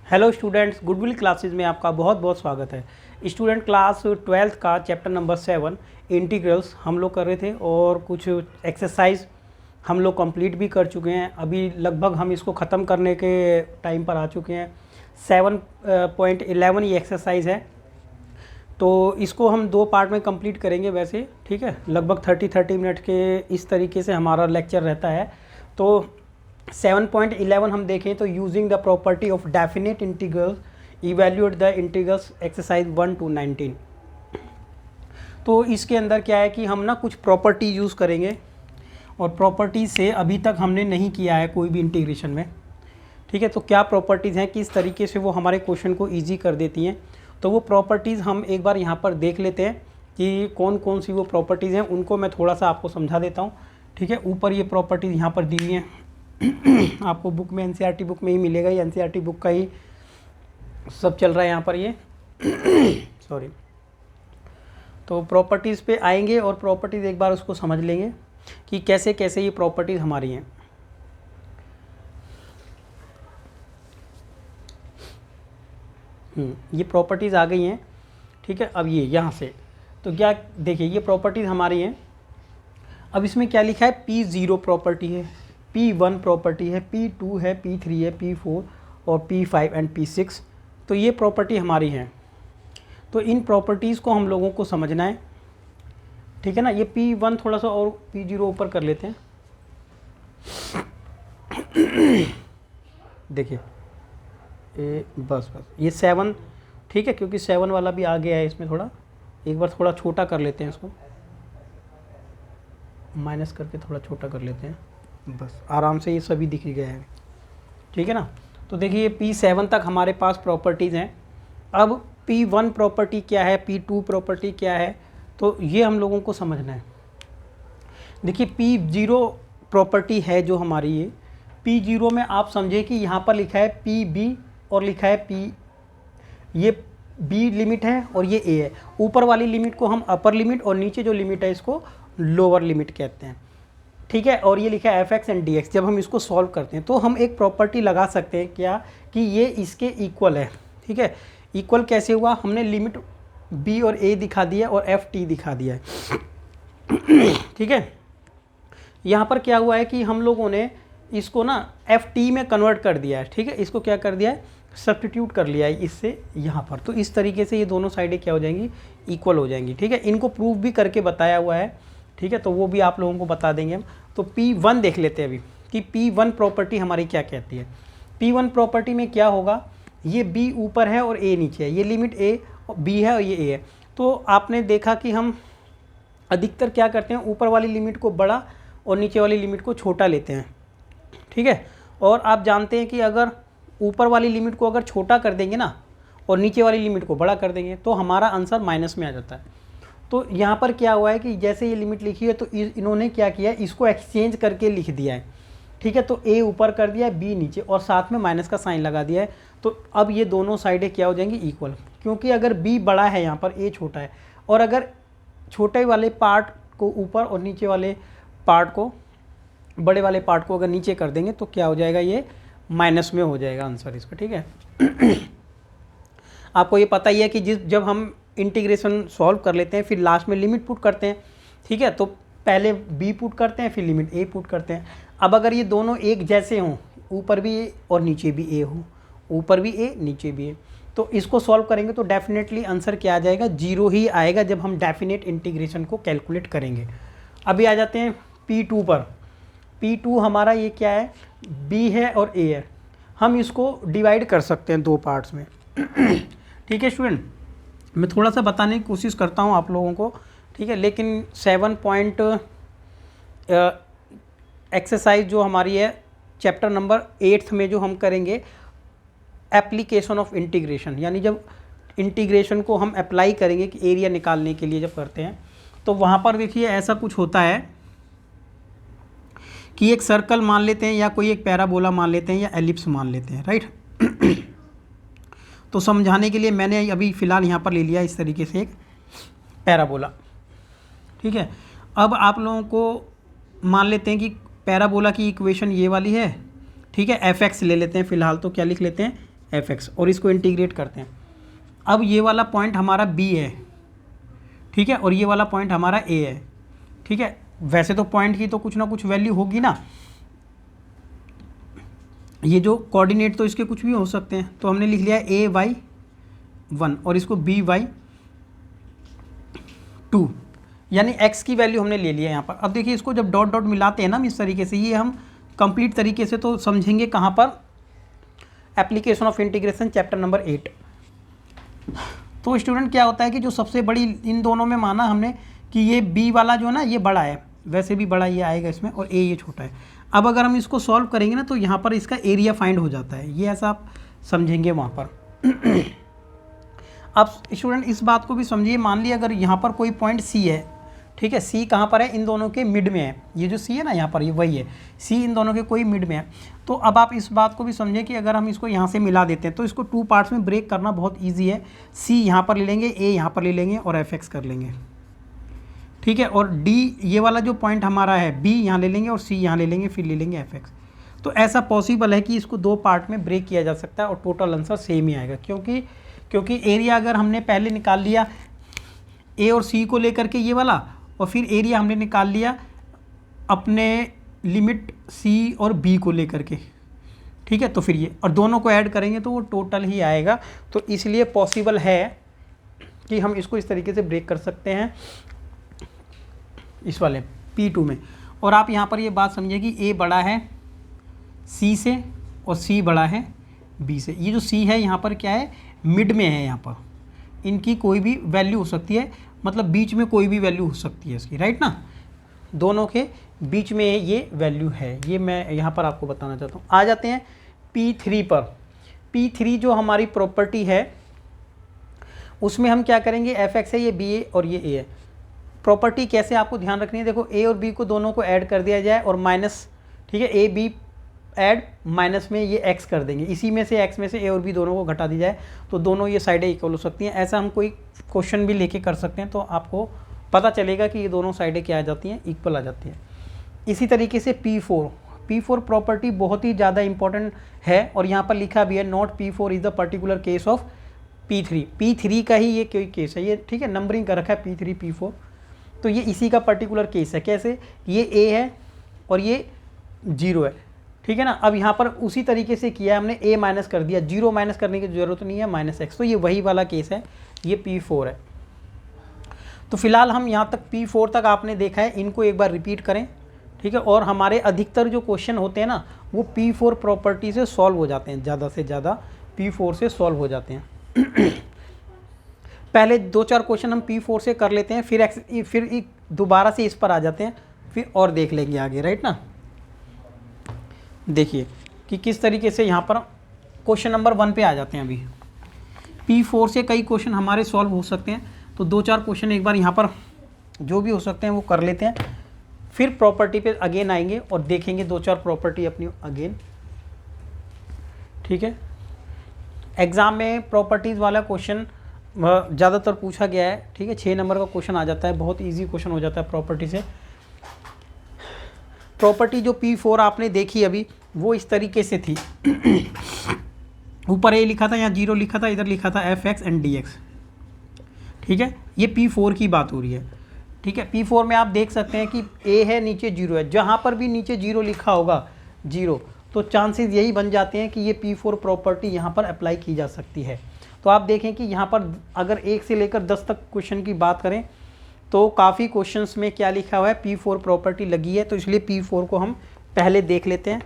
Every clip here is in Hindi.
हेलो स्टूडेंट्स, गुडविल क्लासेस में आपका बहुत बहुत स्वागत है। स्टूडेंट क्लास 12th का चैप्टर नंबर 7 इंटीग्रल्स हम लोग कर रहे थे और कुछ एक्सरसाइज हम लोग कंप्लीट भी कर चुके हैं। अभी लगभग हम इसको ख़त्म करने के टाइम पर आ चुके हैं। 7.11 ये एक्सरसाइज है, तो इसको हम 2 पार्ट में कंप्लीट करेंगे वैसे, ठीक है। लगभग 30 मिनट के इस तरीके से हमारा लेक्चर रहता है। तो 7.11 हम देखें तो using the property of definite integrals evaluate the integrals exercise 1 to 19। तो इसके अंदर क्या है कि हम ना कुछ प्रॉपर्टी यूज़ करेंगे और प्रॉपर्टी से अभी तक हमने नहीं किया है कोई भी इंटीग्रेशन में, ठीक है। तो क्या प्रॉपर्टीज़ हैं, किस तरीके से वो हमारे क्वेश्चन को ईजी कर देती हैं, तो वो प्रॉपर्टीज़ हम एक बार यहाँ पर देख लेते हैं कि कौन कौन सी वो प्रॉपर्टीज़ हैं। उनको मैं थोड़ा सा आपको समझा देता हूँ, ठीक है। ऊपर ये प्रॉपर्टीज़ यहाँ पर दी हुई हैं आपको बुक में, एनसीईआरटी बुक में ही मिलेगा। ये एनसीईआरटी बुक का ही सब चल रहा है यहाँ पर ये सॉरी। तो प्रॉपर्टीज़ पे आएंगे और प्रॉपर्टीज़ एक बार उसको समझ लेंगे कि कैसे कैसे ये प्रॉपर्टीज़ हमारी हैं। ये प्रॉपर्टीज़ आ गई हैं, ठीक है। अब ये यहाँ से तो क्या देखिए, ये प्रॉपर्टीज़ हमारी हैं। अब इसमें क्या लिखा है, P0 प्रॉपर्टी है, P1 प्रॉपर्टी है, P2 है, P3 है, P4 और P5 एंड P6। तो ये प्रॉपर्टी हमारी हैं। तो इन प्रॉपर्टीज़ को हम लोगों को समझना है, ठीक है ना। ये P1 थोड़ा सा और P0 ऊपर कर लेते हैं। देखिए बस ये 7, ठीक है, क्योंकि 7 वाला भी आ गया है इसमें। थोड़ा एक बार थोड़ा छोटा कर लेते हैं, इसको माइनस करके थोड़ा छोटा कर लेते हैं, बस आराम से ये सभी दिख गए हैं, ठीक है ना। तो देखिए P7 तक हमारे पास प्रॉपर्टीज़ हैं। अब P1 प्रॉपर्टी क्या है, P2 प्रॉपर्टी क्या है, तो ये हम लोगों को समझना है। देखिए P0 प्रॉपर्टी है जो हमारी, ये P0 में आप समझे कि यहाँ पर लिखा है PB और लिखा है P, ये B लिमिट है और ये A है। ऊपर वाली लिमिट को हम अपर लिमिट और नीचे जो लिमिट है इसको लोअर लिमिट कहते हैं, ठीक है। और ये लिखा है fx एंड dx। जब हम इसको सॉल्व करते हैं तो हम एक प्रॉपर्टी लगा सकते हैं क्या, कि ये इसके इक्वल है, ठीक है। इक्वल कैसे हुआ, हमने लिमिट b और a दिखा दिया और ft दिखा दिया है, ठीक है। यहाँ पर क्या हुआ है कि हम लोगों ने इसको ना ft में कन्वर्ट कर दिया है, ठीक है। इसको क्या कर दिया है, सब्स्टिट्यूट कर लिया है इससे यहाँ पर। तो इस तरीके से ये दोनों साइडें क्या हो जाएंगी, इक्वल हो जाएंगी, ठीक है। इनको प्रूव भी करके बताया हुआ है, ठीक है। तो वो भी आप लोगों को बता देंगे हम। तो P1 देख लेते हैं अभी कि P1 प्रॉपर्टी हमारी क्या कहती है। P1 प्रॉपर्टी में क्या होगा, ये B ऊपर है और A नीचे है, ये लिमिट A और B है और ये A है। तो आपने देखा कि हम अधिकतर क्या करते हैं, ऊपर वाली लिमिट को बड़ा और नीचे वाली लिमिट को छोटा लेते हैं, ठीक है। और आप जानते हैं कि अगर ऊपर वाली लिमिट को अगर छोटा कर देंगे ना और नीचे वाली लिमिट को बड़ा कर देंगे तो हमारा आंसर माइनस में आ जाता है। तो यहाँ पर क्या हुआ है कि जैसे ये लिमिट लिखी है तो इन्होंने क्या किया है, इसको एक्सचेंज करके लिख दिया है, ठीक है। तो A ऊपर कर दिया है, B नीचे, और साथ में माइनस का साइन लगा दिया है। तो अब ये दोनों साइडें क्या हो जाएंगी, इक्वल। क्योंकि अगर B बड़ा है यहाँ पर, A छोटा है, और अगर छोटे वाले पार्ट को ऊपर और नीचे वाले पार्ट को, बड़े वाले पार्ट को अगर नीचे कर देंगे तो क्या हो जाएगा, ये माइनस में हो जाएगा आंसर इसका, ठीक है। आपको ये पता ही है कि जब हम इंटीग्रेशन सॉल्व कर लेते हैं फिर लास्ट में लिमिट पुट करते हैं, ठीक है। तो पहले b पुट करते हैं फिर लिमिट a पुट करते हैं। अब अगर ये दोनों एक जैसे हों, ऊपर भी a और नीचे भी a हो, ऊपर भी a नीचे भी a, तो इसको सॉल्व करेंगे तो डेफिनेटली आंसर क्या आ जाएगा, 0 ही आएगा जब हम डेफिनेट इंटीग्रेशन को कैलकुलेट करेंगे। अभी आ जाते हैं P2 पर। P2 हमारा ये क्या है, b है और a है। हम इसको डिवाइड कर सकते हैं 2 पार्ट्स में, ठीक है स्टूडेंट। मैं थोड़ा सा बताने की कोशिश करता हूँ आप लोगों को, ठीक है। लेकिन 7 पॉइंट एक्सरसाइज जो हमारी है चैप्टर नंबर 8 में जो हम करेंगे एप्लीकेशन ऑफ इंटीग्रेशन, यानी जब इंटीग्रेशन को हम अप्लाई करेंगे कि एरिया निकालने के लिए जब करते हैं, तो वहाँ पर देखिए ऐसा कुछ होता है कि एक सर्कल मान लेते हैं या कोई एक पैराबोला मान लेते हैं या एलिप्स मान लेते हैं, राइट। तो समझाने के लिए मैंने अभी फ़िलहाल यहाँ पर ले लिया इस तरीके से एक पैराबोला, ठीक है। अब आप लोगों को मान लेते हैं कि पैराबोला की इक्वेशन ये वाली है, ठीक है। fx ले लेते हैं फ़िलहाल, तो क्या लिख लेते हैं, एफ एक्स, और इसको इंटीग्रेट करते हैं। अब ये वाला पॉइंट हमारा बी है, ठीक है, और ये वाला पॉइंट हमारा ए है, ठीक है। वैसे तो पॉइंट की तो कुछ ना कुछ वैल्यू होगी ना, ये जो कोऑर्डिनेट तो इसके कुछ भी हो सकते हैं, तो हमने लिख लिया ए वाई 1 और इसको बी वाई 2, यानी x की वैल्यू हमने ले लिया यहाँ पर। अब देखिए इसको जब डॉट डॉट मिलाते हैं ना हम इस तरीके से, ये हम कंप्लीट तरीके से तो समझेंगे कहाँ पर, application of integration chapter number 8। तो स्टूडेंट क्या होता है कि जो सबसे बड़ी इन दोनों में माना हमने कि ये b वाला जो है ना ये बड़ा है, वैसे भी बड़ा ये आएगा इसमें, और a ये छोटा है। अब अगर हम इसको सॉल्व करेंगे ना तो यहाँ पर इसका एरिया फाइंड हो जाता है, ये ऐसा आप समझेंगे वहाँ पर। अब स्टूडेंट इस बात को भी समझिए, मान लिया अगर यहाँ पर कोई पॉइंट C है, ठीक है, C कहाँ पर है, इन दोनों के मिड में है, ये जो C है ना यहाँ पर, ये वही है, C इन दोनों के कोई मिड में है। तो अब आप इस बात को भी समझें कि अगर हम इसको यहाँ से मिला देते हैं तो इसको 2 पार्ट्स में ब्रेक करना बहुत ईजी है। C यहाँ पर ले लेंगे, A यहाँ पर ले लेंगे और FX कर लेंगे, ठीक है, और D ये वाला जो पॉइंट हमारा है B यहाँ ले लेंगे और C यहाँ ले लेंगे, फिर ले लेंगे FX। तो ऐसा पॉसिबल है कि इसको 2 पार्ट में ब्रेक किया जा सकता है और टोटल आंसर सेम ही आएगा, क्योंकि एरिया अगर हमने पहले निकाल लिया A और C को लेकर के ये वाला, और फिर एरिया हमने निकाल लिया अपने लिमिट C और B को लेकर के, ठीक है, तो फिर ये और दोनों को ऐड करेंगे तो वो टोटल ही आएगा। तो इसलिए पॉसिबल है कि हम इसको इस तरीके से ब्रेक कर सकते हैं इस वाले P2 में। और आप यहाँ पर ये बात समझिए कि A बड़ा है C से और C बड़ा है B से। ये जो C है यहाँ पर क्या है, मिड में है, यहाँ पर इनकी कोई भी वैल्यू हो सकती है, मतलब बीच में कोई भी वैल्यू हो सकती है इसकी, राइट ना, दोनों के बीच में ये वैल्यू है, ये मैं यहाँ पर आपको बताना चाहता हूँ। आ जाते हैं P3 पर। P3 जो हमारी प्रॉपर्टी है उसमें हम क्या करेंगे, fx है, ये b है और ये a है। प्रॉपर्टी कैसे आपको ध्यान रखनी है, देखो a और b को दोनों को ऐड कर दिया जाए और माइनस, ठीक है, a b ऐड माइनस में ये x कर देंगे, इसी में से x में से a और b दोनों को घटा दी जाए तो दोनों ये साइडें इक्वल हो सकती हैं। ऐसा हम कोई क्वेश्चन भी लेके कर सकते हैं तो आपको पता चलेगा कि ये दोनों साइडें क्या आ जाती हैं, इक्वल आ जाती हैं। इसी तरीके से P4 प्रॉपर्टी बहुत ही ज़्यादा इंपॉर्टेंट है और यहाँ पर लिखा भी है not P4 is the particular case of P3 का ही ये कोई केस है, ये ठीक है, नंबरिंग कर रखा है P3 P4, तो ये इसी का पर्टिकुलर केस है। कैसे, ये A है और ये 0 है, ठीक है ना। अब यहाँ पर उसी तरीके से किया हमने, a माइनस कर दिया, 0 माइनस करने की ज़रूरत नहीं है, -x, तो ये वही वाला केस है, ये P4 है। तो फिलहाल हम यहाँ तक P4 तक आपने देखा है, इनको एक बार रिपीट करें, ठीक है। और हमारे अधिकतर जो क्वेश्चन होते हैं ना वो P4 प्रॉपर्टी से सॉल्व हो जाते हैं, ज़्यादा से ज़्यादा P4 से सॉल्व हो जाते हैं। पहले 2-4 क्वेश्चन हम P4 से कर लेते हैं, फिर दोबारा से इस पर आ जाते हैं, फिर और देख लेंगे आगे, राइट ना। देखिए कि किस तरीके से यहाँ पर क्वेश्चन नंबर 1 पे आ जाते हैं। अभी P4 से कई क्वेश्चन हमारे सॉल्व हो सकते हैं, तो 2-4 क्वेश्चन एक बार यहाँ पर जो भी हो सकते हैं वो कर लेते हैं, फिर प्रॉपर्टी पे अगेन आएंगे और देखेंगे 2-4 प्रॉपर्टी अपनी अगेन, ठीक है। एग्ज़ाम में प्रॉपर्टीज़ वाला क्वेश्चन ज़्यादातर पूछा गया है, ठीक है, 6 नंबर का क्वेश्चन आ जाता है, बहुत ईजी क्वेश्चन हो जाता है प्रॉपर्टी से। प्रॉपर्टी जो P4 आपने देखी अभी वो इस तरीके से थी, ऊपर a लिखा था, यहाँ 0 लिखा था, इधर लिखा था fx एंड dx, ठीक है, ये P4 की बात हो रही है, ठीक है। P4 में आप देख सकते हैं कि a है, नीचे 0 है, जहाँ पर भी नीचे 0 लिखा होगा 0, तो चांसेस यही बन जाते हैं कि ये P4 प्रॉपर्टी यहाँ पर अप्लाई की जा सकती है। तो आप देखें कि यहाँ पर अगर 1 से लेकर 10 तक क्वेश्चन की बात करें तो काफ़ी क्वेश्चंस में क्या लिखा हुआ है, P4 प्रॉपर्टी लगी है, तो इसलिए P4 को हम पहले देख लेते हैं,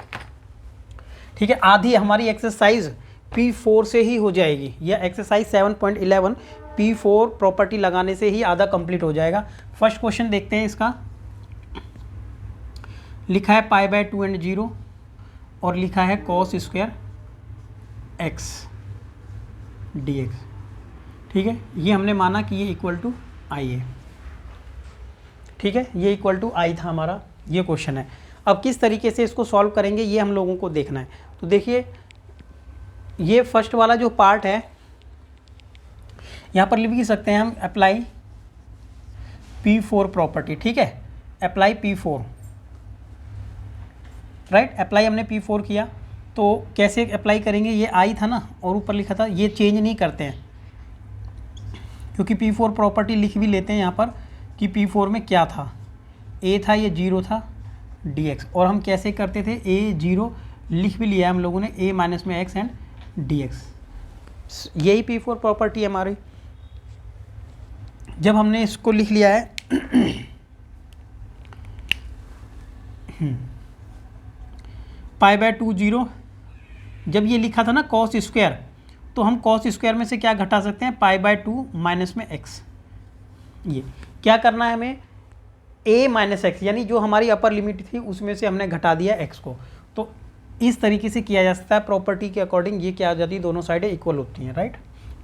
ठीक है। आधी हमारी एक्सरसाइज P4 से ही हो जाएगी, या एक्सरसाइज 7.11 P4 प्रॉपर्टी लगाने से ही आधा कंप्लीट हो जाएगा। फर्स्ट क्वेश्चन देखते हैं, इसका लिखा है π/2 एंड 0 और लिखा है cos स्क्वायर x dx, ठीक है। ये हमने माना कि ये इक्वल टू i है, ठीक है, ये इक्वल टू i था हमारा, ये क्वेश्चन है। अब किस तरीके से इसको सॉल्व करेंगे ये हम लोगों को देखना है। तो देखिए ये फर्स्ट वाला जो पार्ट है यहाँ पर लिख भी सकते हैं हम, अप्लाई P4 प्रॉपर्टी, ठीक है, अप्लाई P4, राइट, अप्लाई हमने P4 किया। तो कैसे अप्लाई करेंगे, ये आई था ना और ऊपर लिखा था, ये चेंज नहीं करते हैं क्योंकि P4 प्रॉपर्टी लिख भी लेते हैं यहाँ पर कि P4 में क्या था, A था, ये 0 था dx, और हम कैसे करते थे, A 0 लिख भी लिया हम लोगों ने, A माइनस में x एंड dx, यही P4 प्रॉपर्टी है हमारी। जब हमने इसको लिख लिया है पाई बाय 2 0, जब ये लिखा था ना कॉस स्क्वायर, तो हम कॉस स्क्वायर में से क्या घटा सकते हैं, पाई बाय 2 माइनस में x। ये क्या करना है हमें, a माइनस एक्स, यानी जो हमारी अपर लिमिट थी उसमें से हमने घटा दिया x को। तो इस तरीके से किया जा सकता है प्रॉपर्टी के अकॉर्डिंग, ये क्या हो जाती है, दोनों साइडें इक्वल होती हैं, राइट।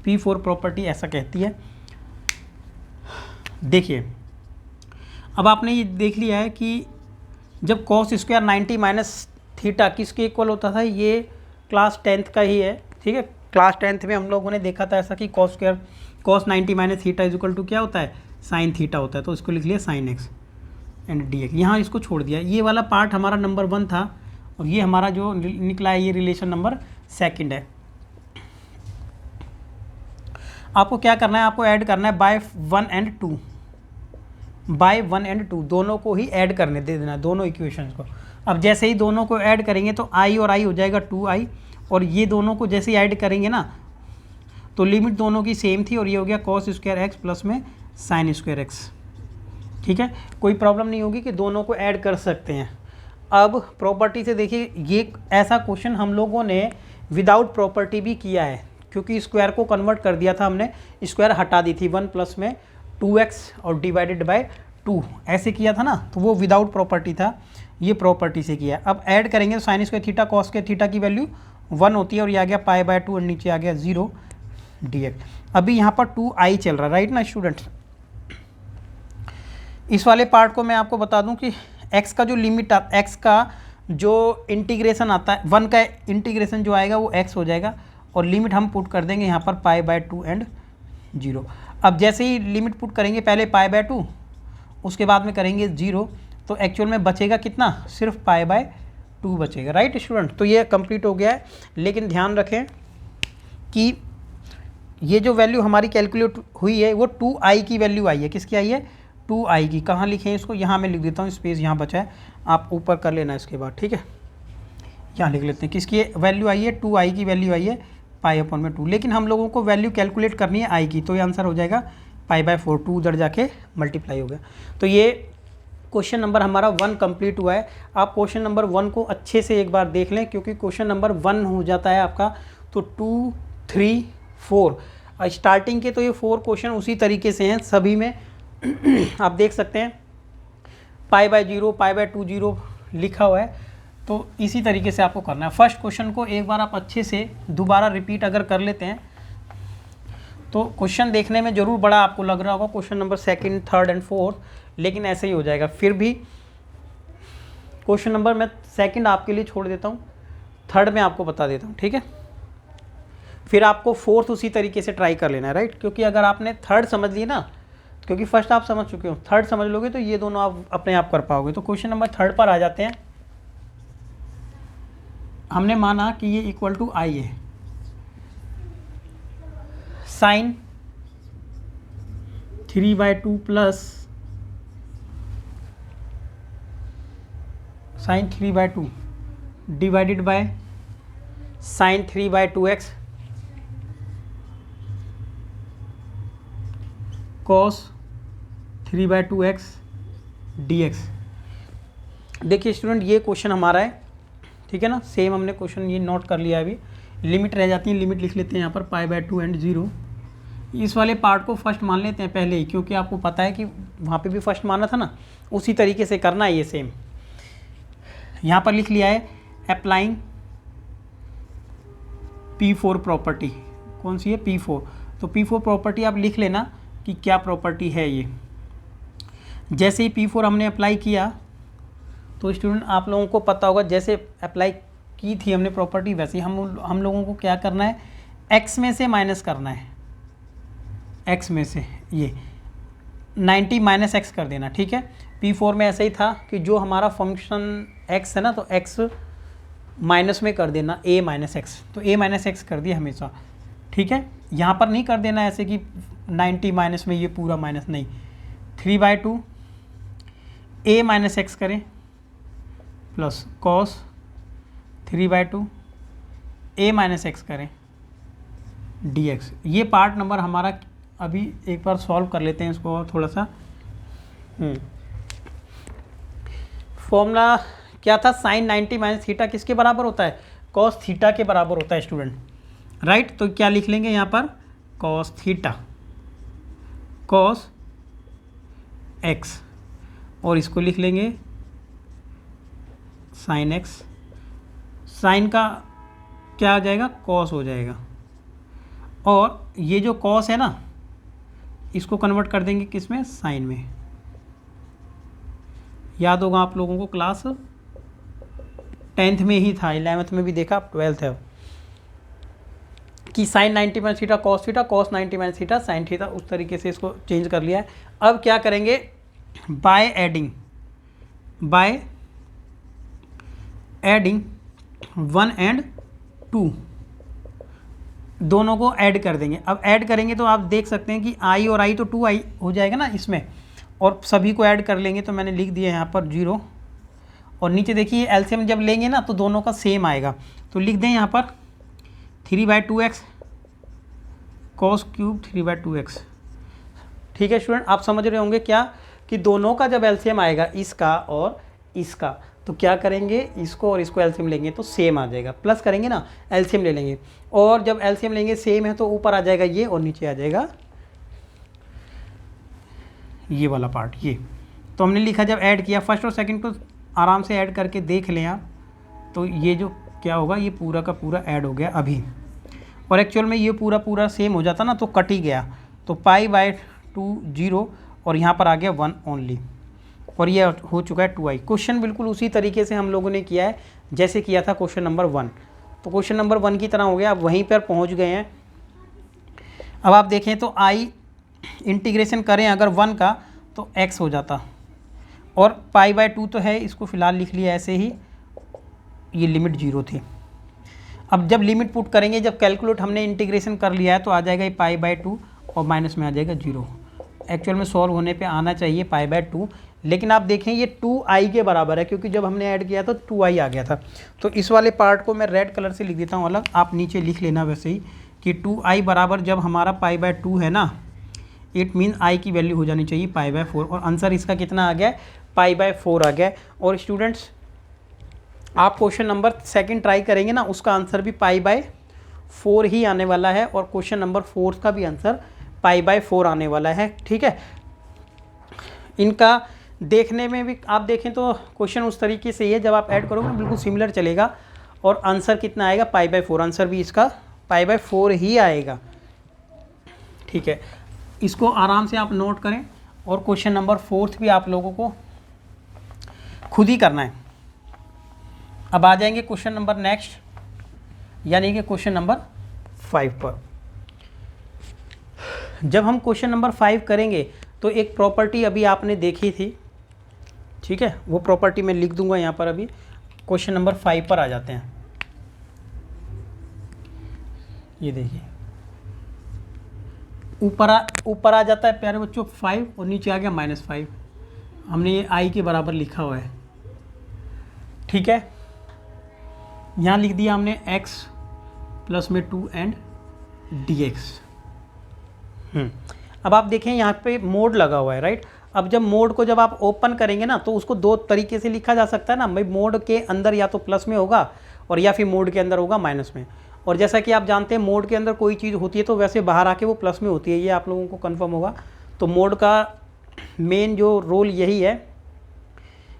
P4 प्रॉपर्टी ऐसा कहती है। देखिए अब आपने ये देख लिया है कि जब कॉस स्क्वायर 90 माइनस थीटा किसके इक्वल होता था, ये क्लास 10th का ही है, ठीक है। क्लास 10th में हम लोगों ने देखा था ऐसा कि cos square cos 90 minus theta is equal to क्या होता है, साइन थीटा होता है। तो इसको लिख लिया sine x and D x, यहाँ इसको छोड़ दिया। ये वाला पार्ट हमारा नंबर 1 था और ये हमारा जो निकला है ये रिलेशन नंबर 2 है। आपको क्या करना है, आपको ऐड करना है बाय 1 एंड 2, बाय 1 एंड 2 दोनों को ही ऐड करने दे देना, दोनों इक्वेशंस को। अब जैसे ही दोनों को ऐड करेंगे तो i और i हो जाएगा 2i, और ये दोनों को जैसे ही ऐड करेंगे ना तो लिमिट दोनों की सेम थी और ये हो गया कॉस स्क्वायर एक्स प्लस में साइन स्क्वायर एक्स, ठीक है। कोई प्रॉब्लम नहीं होगी कि दोनों को ऐड कर सकते हैं। अब प्रॉपर्टी से देखिए, ये ऐसा क्वेश्चन हम लोगों ने विदाउट प्रॉपर्टी भी किया है, क्योंकि स्क्वायर को कन्वर्ट कर दिया था हमने, स्क्वायर हटा दी थी 1 प्लस में 2x और डिवाइडेड बाय 2 ऐसे किया था ना, तो वो विदाउट प्रॉपर्टी था, ये प्रॉपर्टी से किया। अब ऐड करेंगे तो sine square theta cos square theta की वैल्यू 1 होती है और ये आ गया पाई बाय 2 और नीचे आ गया 0 dx। अभी यहाँ पर 2i चल रहा है, राइट ना स्टूडेंट्स। इस वाले पार्ट को मैं आपको बता दूं कि x का जो लिमिट x का जो इंटीग्रेशन आता है, 1 का इंटीग्रेशन जो आएगा वो x हो जाएगा और लिमिट हम पुट कर देंगे यहाँ पर पाई बाय 2 एंड 0। अब जैसे ही लिमिट पुट करेंगे, पहले पाई बाय 2 उसके बाद में करेंगे 0, तो एक्चुअल में बचेगा कितना, सिर्फ पाई बाय 2 बचेगा, राइट स्टूडेंट। तो ये कंप्लीट हो गया है, लेकिन ध्यान रखें कि ये जो वैल्यू हमारी कैलकुलेट हुई है वो 2i की वैल्यू आई है। किसकी आई है, 2i की। कहाँ लिखे हैं इसको, यहाँ मैं लिख देता हूँ, स्पेस यहाँ बचा है, आप ऊपर कर लेना इसके बाद, ठीक है। यहाँ लिख लेते हैं किसकी वैल्यू आई है, 2i की वैल्यू आई है पाई अपॉन में 2, लेकिन हम लोगों को वैल्यू कैलकुलेट करनी है i की, तो ये आंसर हो जाएगा पाई बाय 4, 2 उधर जाके मल्टीप्लाई हो गया। तो ये क्वेश्चन नंबर हमारा 1 कंप्लीट हुआ है। आप क्वेश्चन नंबर 1 को अच्छे से एक बार देख लें, क्योंकि क्वेश्चन नंबर 1 हो जाता है आपका तो 2, 3, 4 स्टार्टिंग के, तो ये 4 क्वेश्चन उसी तरीके से हैं सभी में। आप देख सकते हैं पाई बाय 0, पाई बाय 2 0 लिखा हुआ है, तो इसी तरीके से आपको करना है। फर्स्ट क्वेश्चन को एक बार आप अच्छे से दोबारा रिपीट अगर कर लेते हैं तो क्वेश्चन देखने में ज़रूर बड़ा आपको लग रहा होगा, question number 2nd, 3rd and 4th, लेकिन ऐसे ही हो जाएगा। फिर भी क्वेश्चन नंबर मैं 2nd आपके लिए छोड़ देता हूँ, 3rd में आपको बता देता हूँ, ठीक है। फिर आपको 4th उसी तरीके से ट्राई कर लेना है, राइट। क्योंकि अगर आपने 3rd समझ ली ना, क्योंकि फर्स्ट आप समझ चुके हो, 3rd समझ लोगे तो ये दोनों आप अपने आप कर पाओगे। तो क्वेश्चन नंबर 3rd पर आ जाते हैं। हमने माना कि ये इक्वल टू आई है, sine 3/2 plus sine 3/2 divided by sine 3/2x cos 3/2x dx। देखिए स्टूडेंट, ये क्वेश्चन हमारा है, ठीक है ना। सेम हमने क्वेश्चन ये नोट कर लिया है। अभी लिमिट रह जाती है, लिमिट लिख लेते हैं यहाँ पर पाई बाय 2 एंड 0। इस वाले पार्ट को फर्स्ट मान लेते हैं पहले ही, क्योंकि आपको पता है कि वहाँ पे भी फर्स्ट माना था ना, उसी तरीके से करना है ये सेम। यहाँ पर लिख लिया है अप्लाइंग P4 प्रॉपर्टी। कौन सी है, P4। तो P4 प्रॉपर्टी आप लिख लेना कि क्या प्रॉपर्टी है ये। जैसे ही P4 हमने अप्लाई किया तो स्टूडेंट आप लोगों को पता होगा, जैसे अप्लाई की थी हमने प्रॉपर्टी, वैसे ही हम लोगों को क्या करना है, x में से माइनस करना है, x में से ये 90 माइनस एक्स कर देना, ठीक है। P4 में ऐसा ही था कि जो हमारा फंक्शन x है ना, तो x माइनस में कर देना a माइनस एक्स, तो a माइनस एक्स कर दिया हमेशा, ठीक है। यहाँ पर नहीं कर देना ऐसे कि 90 माइनस में ये पूरा माइनस, नहीं, 3/2 a माइनस एक्स करें plus cos 3/2 a minus x करें dx। ये पार्ट नंबर हमारा अभी एक बार सॉल्व कर लेते हैं इसको और थोड़ा सा। फॉर्मूला क्या था, साइन 90 माइनस थीटा किसके बराबर होता है, कॉस थीटा के बराबर होता है स्टूडेंट, राइट। तो क्या लिख लेंगे यहाँ पर, कॉस थीटा कॉस एक्स, और इसको लिख लेंगे साइन एक्स, साइन का क्या हो जाएगा, कॉस हो जाएगा, और ये जो कॉस है ना इसको कन्वर्ट कर देंगे किस में, साइन में। याद होगा आप लोगों को, क्लास 10th में ही था, 11th में भी देखा, 12th है कि sine 90 minus theta cos theta, cos 90 minus theta sine theta, उस तरीके से इसको चेंज कर लिया है। अब क्या करेंगे, बाय एडिंग 1 and 2 दोनों को ऐड कर देंगे। अब ऐड करेंगे तो आप देख सकते हैं कि i और i तो 2i हो जाएगा ना इसमें, और सभी को ऐड कर लेंगे तो मैंने लिख दिया यहाँ पर 0, और नीचे देखिए एलसीएम जब लेंगे ना तो दोनों का सेम आएगा, तो लिख दें यहाँ पर 3/2x कॉस क्यूब 3/2x। ठीक है स्टूडेंट, आप समझ रहे होंगे क्या कि दोनों का जब एलसीएम आएगा इसका और इसका, तो क्या करेंगे, इसको और इसको एलसीएम लेंगे तो सेम आ जाएगा, प्लस करेंगे ना एलसीएम ले लेंगे, और जब एलसीएम लेंगे सेम है तो ऊपर आ जाएगा ये और नीचे आ जाएगा ये वाला पार्ट, ये। तो हमने लिखा जब ऐड किया फर्स्ट और सेकंड को आराम से ऐड करके देख लें आप, तो ये जो क्या होगा, ये पूरा का पूरा ऐड हो गया अभी, और एक्चुअल में ये पूरा सेम हो जाता ना तो कट ही गया, तो π/2 0 और यहाँ पर आ गया 1 ओनली, और ये हो चुका है 2i। क्वेश्चन बिल्कुल उसी तरीके से हम लोगों ने किया है जैसे किया था क्वेश्चन नंबर 1, तो क्वेश्चन नंबर 1 की तरह हो गया, अब वहीं पर पहुँच गए हैं। अब आप देखें तो i इंटीग्रेशन करें अगर 1 का तो x हो जाता, और π/2 तो है, इसको फ़िलहाल लिख लिया ऐसे ही, ये लिमिट 0 थी। अब जब लिमिट पुट करेंगे, जब कैलकुलेट हमने इंटीग्रेशन कर लिया है तो आ जाएगा ये π/2 और माइनस में आ जाएगा 0। एक्चुअल में सॉल्व होने पे आना चाहिए π/2, लेकिन आप देखें ये 2i के बराबर है, क्योंकि जब हमने ऐड किया तो 2i आ गया था। तो इस वाले पार्ट को मैं रेड कलर से लिख देता हूँ अलग, आप नीचे लिख लेना वैसे ही कि 2i बराबर जब हमारा π/2 है ना, इट मीन i की वैल्यू हो जानी चाहिए π/4, और आंसर इसका कितना आ गया है, π/4 आ गया। और स्टूडेंट्स आप क्वेश्चन नंबर 2 ट्राई करेंगे ना, उसका आंसर भी π/4 ही आने वाला है, और क्वेश्चन नंबर 4 का भी आंसर π/4 आने वाला है, ठीक है। इनका देखने में भी आप देखें तो क्वेश्चन उस तरीके से ही है, जब आप ऐड करोगे ना बिल्कुल सिमिलर चलेगा, और आंसर कितना आएगा π/4, आंसर भी इसका π/4 ही आएगा, ठीक है। इसको आराम से आप नोट करें, और क्वेश्चन नंबर 4 भी आप लोगों को खुद ही करना है। अब आ जाएंगे क्वेश्चन नंबर नेक्स्ट, यानी कि क्वेश्चन नंबर 5 पर। जब हम क्वेश्चन नंबर 5 करेंगे तो एक प्रॉपर्टी अभी आपने देखी थी, ठीक है, वो प्रॉपर्टी मैं लिख दूंगा यहाँ पर। अभी क्वेश्चन नंबर 5 पर आ जाते हैं। ये देखिए ऊपर आ जाता है प्यारे बच्चों 5, और नीचे आ गया -5, हमने ये i के बराबर लिखा हुआ है, ठीक है। यहाँ लिख दिया हमने x प्लस में 2 and dx। अब आप देखें यहाँ पे मोड लगा हुआ है, राइट। अब जब मोड को जब आप ओपन करेंगे ना तो उसको दो तरीके से लिखा जा सकता है ना भाई, मोड के अंदर या तो प्लस में होगा और या फिर मोड के अंदर होगा माइनस में। और जैसा कि आप जानते हैं मोड के अंदर कोई चीज़ होती है तो वैसे बाहर आके वो प्लस में होती है, ये आप लोगों को कंफर्म होगा। तो मोड का मेन जो रोल यही है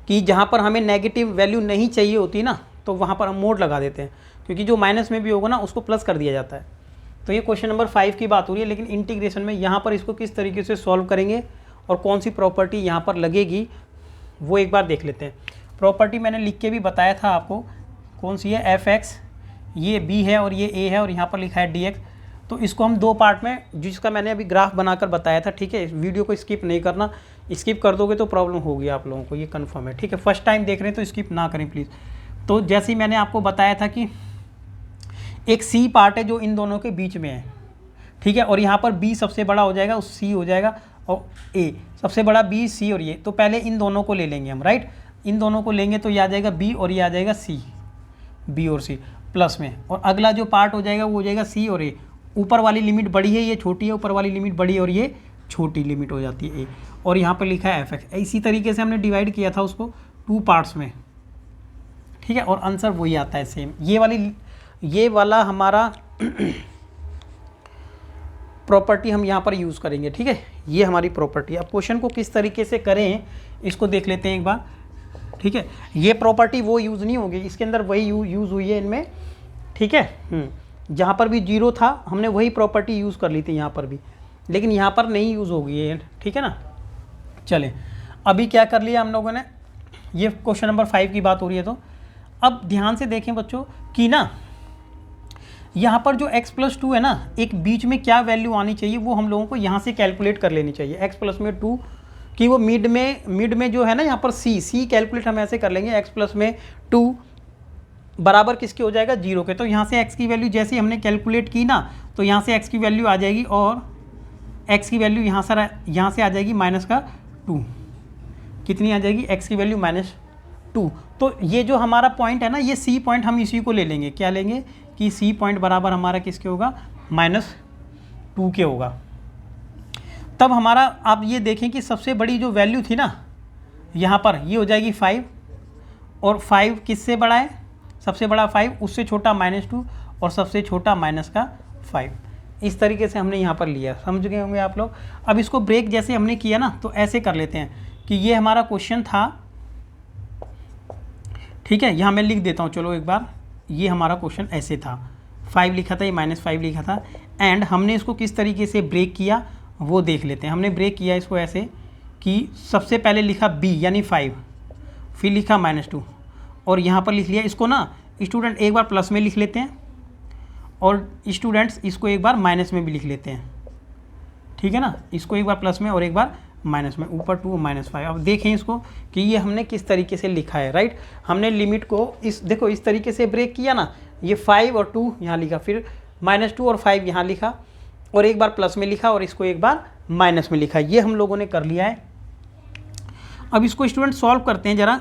कि जहाँ पर हमें नेगेटिव वैल्यू नहीं चाहिए होती ना तो वहाँ पर हम मोड लगा देते हैं, क्योंकि जो माइनस में भी होगा ना उसको प्लस कर दिया जाता है। तो ये क्वेश्चन नंबर 5 की बात हो रही है, लेकिन इंटीग्रेशन में यहाँ पर इसको किस तरीके से सॉल्व करेंगे और कौन सी प्रॉपर्टी यहाँ पर लगेगी वो एक बार देख लेते हैं। प्रॉपर्टी मैंने लिख के भी बताया था आपको, कौन सी है, f(x), ये b है और ये a है, और यहाँ पर लिखा है dx। तो इसको हम दो पार्ट में, जिसका मैंने अभी ग्राफ बनाकर बताया था, ठीक है। वीडियो को स्किप नहीं करना, स्किप कर दोगे तो प्रॉब्लम होगी आप लोगों को, ये कन्फर्म है, ठीक है। फर्स्ट टाइम देख रहे हैं तो स्किप ना करें प्लीज़। तो जैसे ही मैंने आपको बताया था कि एक सी पार्ट है जो इन दोनों के बीच में है, ठीक है, और यहाँ पर बी सबसे बड़ा हो जाएगा, उस सी हो जाएगा, और ए सबसे बड़ा बी सी और ये, तो पहले इन दोनों को ले लेंगे हम, राइट। इन दोनों को लेंगे तो ये आ जाएगा बी और ये आ जाएगा सी, बी और सी प्लस में, और अगला जो पार्ट हो जाएगा वो हो जाएगा सी और ए। ऊपर वाली लिमिट बड़ी है, ये छोटी है, ऊपर वाली लिमिट बड़ी है और ये छोटी लिमिट हो जाती है ए, और यहाँ पर लिखा है एफ एक्स। इसी तरीके से हमने डिवाइड किया था उसको 2 पार्ट्स में, ठीक है, और आंसर वही आता है सेम। ये वाला हमारा प्रॉपर्टी हम यहाँ पर यूज़ करेंगे, ठीक है, ये हमारी प्रॉपर्टी। अब क्वेश्चन को किस तरीके से करें इसको देख लेते हैं एक बार, ठीक है। ये प्रॉपर्टी वो यूज़ नहीं होगी, इसके अंदर वही यूज़ हुई है इनमें, ठीक है। जहाँ पर भी 0 था हमने वही प्रॉपर्टी यूज़ कर ली थी यहाँ पर भी, लेकिन यहाँ पर नहीं यूज़ होगी ये, ठीक है ना। चलें, अभी क्या कर लिया हम लोगों ने, ये क्वेश्चन नंबर 5 की बात हो रही है। तो अब ध्यान से देखें बच्चों कि ना यहाँ पर जो x + 2 है ना, एक बीच में क्या वैल्यू आनी चाहिए वो हम लोगों को यहाँ से कैलकुलेट कर लेनी चाहिए। x + 2 कि वो मिड में जो है ना यहाँ पर c कैलकुलेट हम ऐसे कर लेंगे, x + 2 बराबर किसके हो जाएगा 0 के। तो यहाँ से x की वैल्यू जैसे हमने कैलकुलेट की ना, तो यहाँ से x की वैल्यू आ जाएगी, और x की वैल्यू यहाँ से आ जाएगी -2। कितनी आ जाएगी, x की वैल्यू -2। तो ये जो हमारा पॉइंट है ना, ये c पॉइंट हम इसी को ले लेंगे, क्या लेंगे कि c पॉइंट बराबर हमारा किसके होगा, -2 के होगा। तब हमारा आप ये देखें कि सबसे बड़ी जो वैल्यू थी ना यहाँ पर, ये हो जाएगी 5, और 5 किससे बड़ा है, सबसे बड़ा 5, उससे छोटा -2, और सबसे छोटा -5। इस तरीके से हमने यहाँ पर लिया, समझ गए होंगे आप लोग। अब इसको ब्रेक जैसे हमने किया ना, तो ऐसे कर लेते हैं कि ये हमारा क्वेश्चन था, ठीक है, यहाँ मैं लिख देता हूँ, चलो एक बार। ये हमारा क्वेश्चन ऐसे था, 5 लिखा था, ये -5 लिखा था, एंड हमने इसको किस तरीके से ब्रेक किया वो देख लेते हैं। हमने ब्रेक किया इसको ऐसे कि सबसे पहले लिखा b यानी 5, फिर लिखा -2, और यहाँ पर लिख लिया इसको ना स्टूडेंट एक बार प्लस में लिख लेते हैं, और स्टूडेंट्स इसको एक बार माइनस में भी लिख लेते हैं, ठीक है ना। इसको एक बार प्लस में और एक बार माइनस में, ऊपर 2 -5। अब देखें इसको कि ये हमने किस तरीके से लिखा है, राइट। हमने लिमिट को देखो इस तरीके से ब्रेक किया ना, ये 5 और 2 यहाँ लिखा, फिर -2 और 5 यहाँ लिखा, और एक बार प्लस में लिखा, और इसको एक बार माइनस में लिखा। ये हम लोगों ने कर लिया है। अब इसको स्टूडेंट सॉल्व करते हैं ज़रा।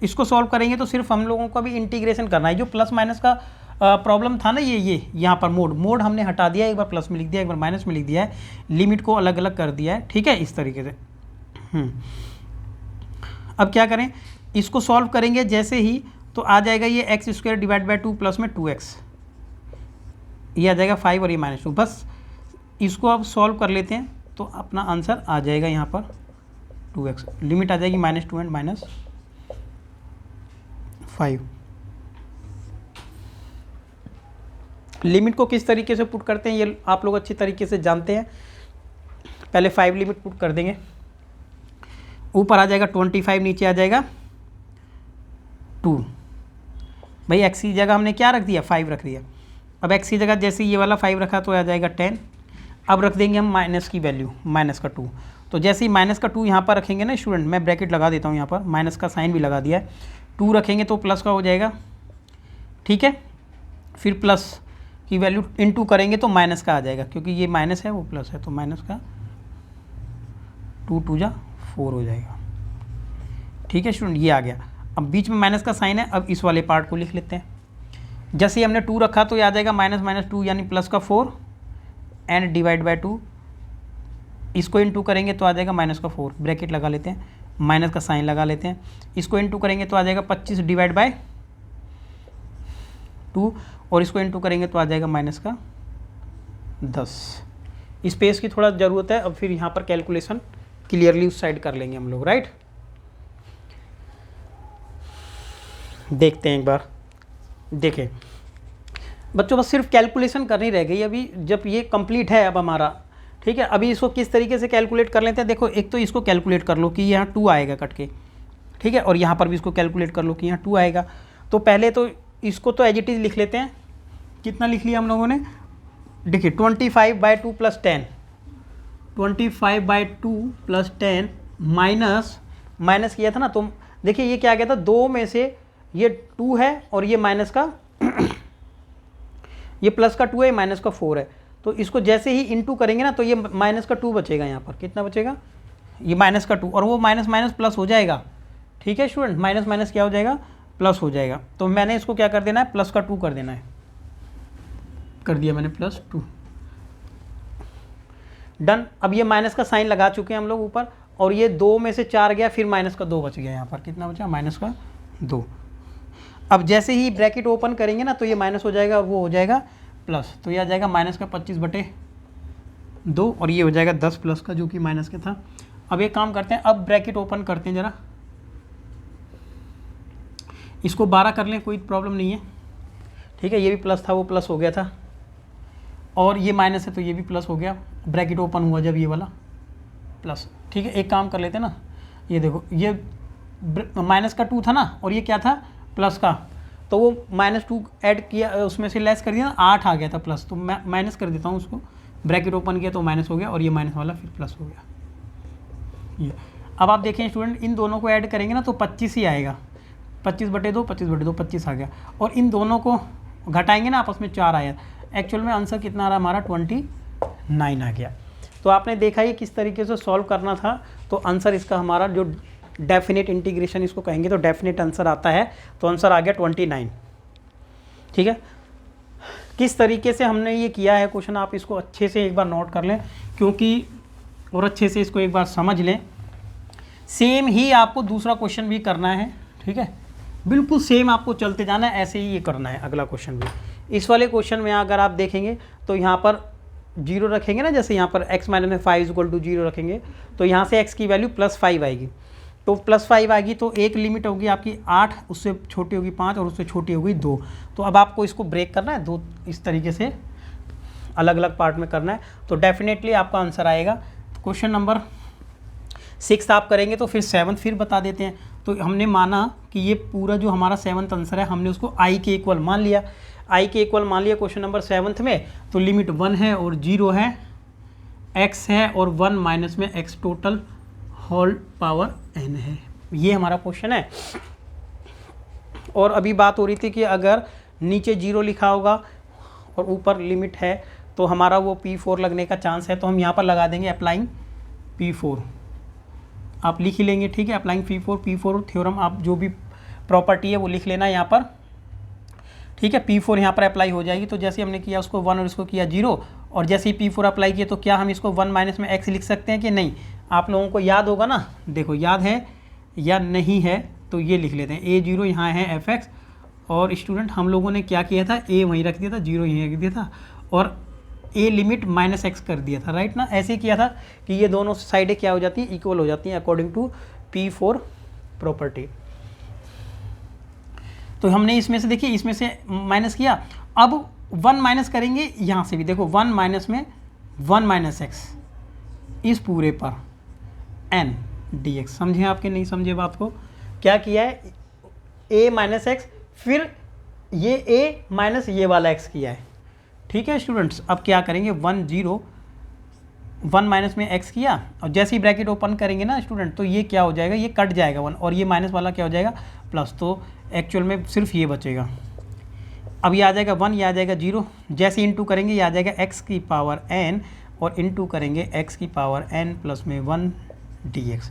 इसको सॉल्व करेंगे तो सिर्फ हम लोगों को भी इंटीग्रेशन करना है। जो प्लस माइनस का प्रॉब्लम था ना, ये यहाँ पर मोड हमने हटा दिया, एक बार प्लस में लिख दिया, एक बार माइनस में लिख दिया है, लिमिट को अलग अलग कर दिया है, ठीक है, इस तरीके से। अब क्या करें, इसको सॉल्व करेंगे जैसे ही, तो आ जाएगा ये x² / 2 प्लस में 2x, ये आ जाएगा 5 और ये -2। बस इसको अब सॉल्व कर लेते हैं तो अपना आंसर आ जाएगा यहाँ पर 2x, लिमिट आ जाएगी -2 एंड -5। लिमिट को किस तरीके से पुट करते हैं ये आप लोग अच्छी तरीके से जानते हैं। पहले 5 लिमिट पुट कर देंगे, ऊपर आ जाएगा 25, नीचे आ जाएगा 2। भाई x की जगह हमने क्या रख दिया, 5 रख दिया। अब x की जगह जैसे ये वाला 5 रखा तो आ जाएगा 10। अब रख देंगे हम माइनस की वैल्यू, -2। तो जैसे ही -2 यहाँ पर रखेंगे ना स्टूडेंट, मैं ब्रैकेट लगा देता हूँ यहाँ पर, माइनस का साइन भी लगा दिया है। 2 रखेंगे तो प्लस का हो जाएगा, ठीक है। फिर प्लस की वैल्यू इनटू करेंगे तो माइनस का आ जाएगा, क्योंकि ये माइनस है वो प्लस है, तो माइनस का 2 2 जा 4 हो जाएगा, ठीक है स्टूडेंट, ये आ गया। अब बीच में माइनस का साइन है, अब इस वाले पार्ट को लिख लेते हैं। जैसे ही हमने 2 रखा तो ये आ जाएगा -2 यानी +4 एंड डिवाइड बाय 2। इसको इनटू करेंगे तो आ जाएगा -4, ब्रैकेट लगा लेते हैं, माइनस का साइन लगा लेते हैं। इसको इनटू करेंगे तो आ जाएगा 25 डिवाइड बाय 2, और इसको इनटू करेंगे तो आ जाएगा -10। स्पेस की थोड़ा ज़रूरत है। अब फिर यहाँ पर कैलकुलेशन क्लियरली उस साइड कर लेंगे हम लोग, राइट। देखते हैं एक बार, देखें बच्चों, बस सिर्फ कैलकुलेशन करनी रह गई अभी, जब ये कंप्लीट है अब हमारा, ठीक है। अभी इसको किस तरीके से कैलकुलेट कर लेते हैं। देखो, एक तो इसको कैलकुलेट कर लो कि यहाँ 2 आएगा कट के, ठीक है, और यहाँ पर भी इसको कैलकुलेट कर लो कि यहाँ 2 आएगा। तो पहले तो इसको तो एज इट इज़ लिख लेते हैं। कितना लिख लिया हम लोगों ने, देखिए 25/2 + 10, 25/2 + 10 माइनस किया था ना, तो देखिए ये क्या आ गया था, 2 में से ये 2 है और ये माइनस का ये प्लस का 2 है, माइनस का 4 है। तो इसको जैसे ही इनटू करेंगे ना तो ये माइनस का 2 बचेगा। यहाँ पर कितना बचेगा, ये माइनस का 2, और वो माइनस माइनस प्लस हो जाएगा। ठीक है स्टूडेंट, माइनस माइनस क्या हो जाएगा, प्लस हो जाएगा। तो मैंने इसको क्या कर देना है, प्लस का 2 कर देना है, कर दिया मैंने +2, डन। अब ये माइनस का साइन लगा चुके हैं हम लोग ऊपर, और ये 2 में से 4 गया, फिर माइनस का 2 बच गया। यहाँ पर कितना बचा, माइनस का 2। अब जैसे ही ब्रैकेट ओपन करेंगे ना तो ये माइनस हो जाएगा और वो हो जाएगा प्लस, तो ये आ जाएगा माइनस का 25/2, और ये हो जाएगा 10 प्लस का जो कि माइनस का था। अब एक काम करते हैं, अब ब्रैकेट ओपन करते हैं ज़रा, इसको 12 कर लें, कोई प्रॉब्लम नहीं है। ठीक है, ये भी प्लस था, वो प्लस हो गया था, और ये माइनस है तो ये भी प्लस हो गया, ब्रैकेट ओपन हुआ जब ये वाला प्लस। ठीक है, एक काम कर लेते हैं ना, ये देखो ये माइनस का 2 था ना, और ये क्या था, प्लस का, तो वो -2 ऐड किया, उसमें से लेस कर दिया ना, 8 आ गया था प्लस, तो मैं माइनस कर देता हूँ उसको, ब्रैकेट ओपन किया तो माइनस हो गया, और ये माइनस वाला फिर प्लस हो गया। ये अब आप देखें स्टूडेंट, इन दोनों को ऐड करेंगे ना तो 25 ही आएगा, 25/2, 25/2, 25 आ गया, और इन दोनों को घटाएंगे ना आपस में 4 आया। एक्चुअल में आंसर कितना आ रहा हमारा, 29 आ गया। तो आपने देखा ये किस तरीके से सॉल्व करना था। तो आंसर इसका हमारा जो डेफिनेट इंटीग्रेशन इसको कहेंगे, तो डेफिनेट आंसर आता है, तो आंसर आ गया 29। ठीक है, किस तरीके से हमने ये किया है क्वेश्चन, आप इसको अच्छे से एक बार नोट कर लें, क्योंकि और अच्छे से इसको एक बार समझ लें। सेम ही आपको दूसरा क्वेश्चन भी करना है। ठीक है, बिल्कुल सेम आपको चलते जाना है, ऐसे ही ये करना है अगला क्वेश्चन भी। इस वाले क्वेश्चन में अगर आप देखेंगे तो यहाँ पर 0 रखेंगे ना, जैसे यहाँ पर x - 5 = 0 रखेंगे, तो यहाँ से x की वैल्यू +5 आएगी, तो +5 आएगी, तो एक लिमिट होगी आपकी 8, उससे छोटी होगी 5, और उससे छोटी होगी 2। तो अब आपको इसको ब्रेक करना है, 2 इस तरीके से अलग अलग पार्ट में करना है, तो डेफिनेटली आपका आंसर आएगा। क्वेश्चन नंबर 6 आप करेंगे तो फिर 7 फिर बता देते हैं। तो हमने माना कि ये पूरा जो हमारा 7th आंसर है, हमने उसको i के इक्वल मान लिया, i के इक्वल मान लिया क्वेश्चन नंबर 7th में। तो लिमिट 1 है और 0 है, x है और 1 माइनस में x total whole power n है। ये हमारा क्वेश्चन है। और अभी बात हो रही थी कि अगर नीचे 0 लिखा होगा और ऊपर लिमिट है तो हमारा वो P4 लगने का चांस है, तो हम यहाँ पर लगा देंगे अप्लाइंग P4, आप लिख ही लेंगे। ठीक है, अप्लाइंग P4 थ्योरम, आप जो भी प्रॉपर्टी है वो लिख लेना यहाँ पर। ठीक है, P4 यहाँ पर अप्लाई हो जाएगी। तो जैसे हमने किया उसको 1 और इसको किया 0, और जैसे ही P4 अप्लाई किया तो क्या हम इसको 1 माइनस में x लिख सकते हैं कि नहीं? आप लोगों को याद होगा ना, देखो याद है या नहीं है, तो ये लिख लेते हैं a0 यहाँ है fx, और स्टूडेंट हम लोगों ने क्या किया था, a वहीं रख दिया था, 0 यहीं रख दिया था, और a लिमिट -x कर दिया था, राइट ना। ऐसे किया था कि ये दोनों साइडें क्या हो जाती हैं, इक्वल हो जाती हैं अकॉर्डिंग टू P4 प्रॉपर्टी। तो हमने इसमें से देखिए, इसमें से माइनस किया, अब 1 माइनस करेंगे यहाँ से भी, देखो 1 माइनस में 1 माइनस x इस पूरे पर n dx। समझे आपके नहीं समझे बात को? क्या किया है, a माइनस x, फिर ये a माइनस ये वाला x किया है। ठीक है स्टूडेंट्स, अब क्या करेंगे, 1 माइनस में x किया, और जैसे ही ब्रैकेट ओपन करेंगे ना स्टूडेंट, तो ये क्या हो जाएगा, ये कट जाएगा 1, और ये माइनस वाला क्या हो जाएगा, प्लस। तो एक्चुअल में सिर्फ ये बचेगा। अब ये आ जाएगा 1, ये आ जाएगा 0, जैसे इंटू करेंगे ये आ जाएगा x की पावर n, और इंटू करेंगे x की पावर n प्लस में 1 dx।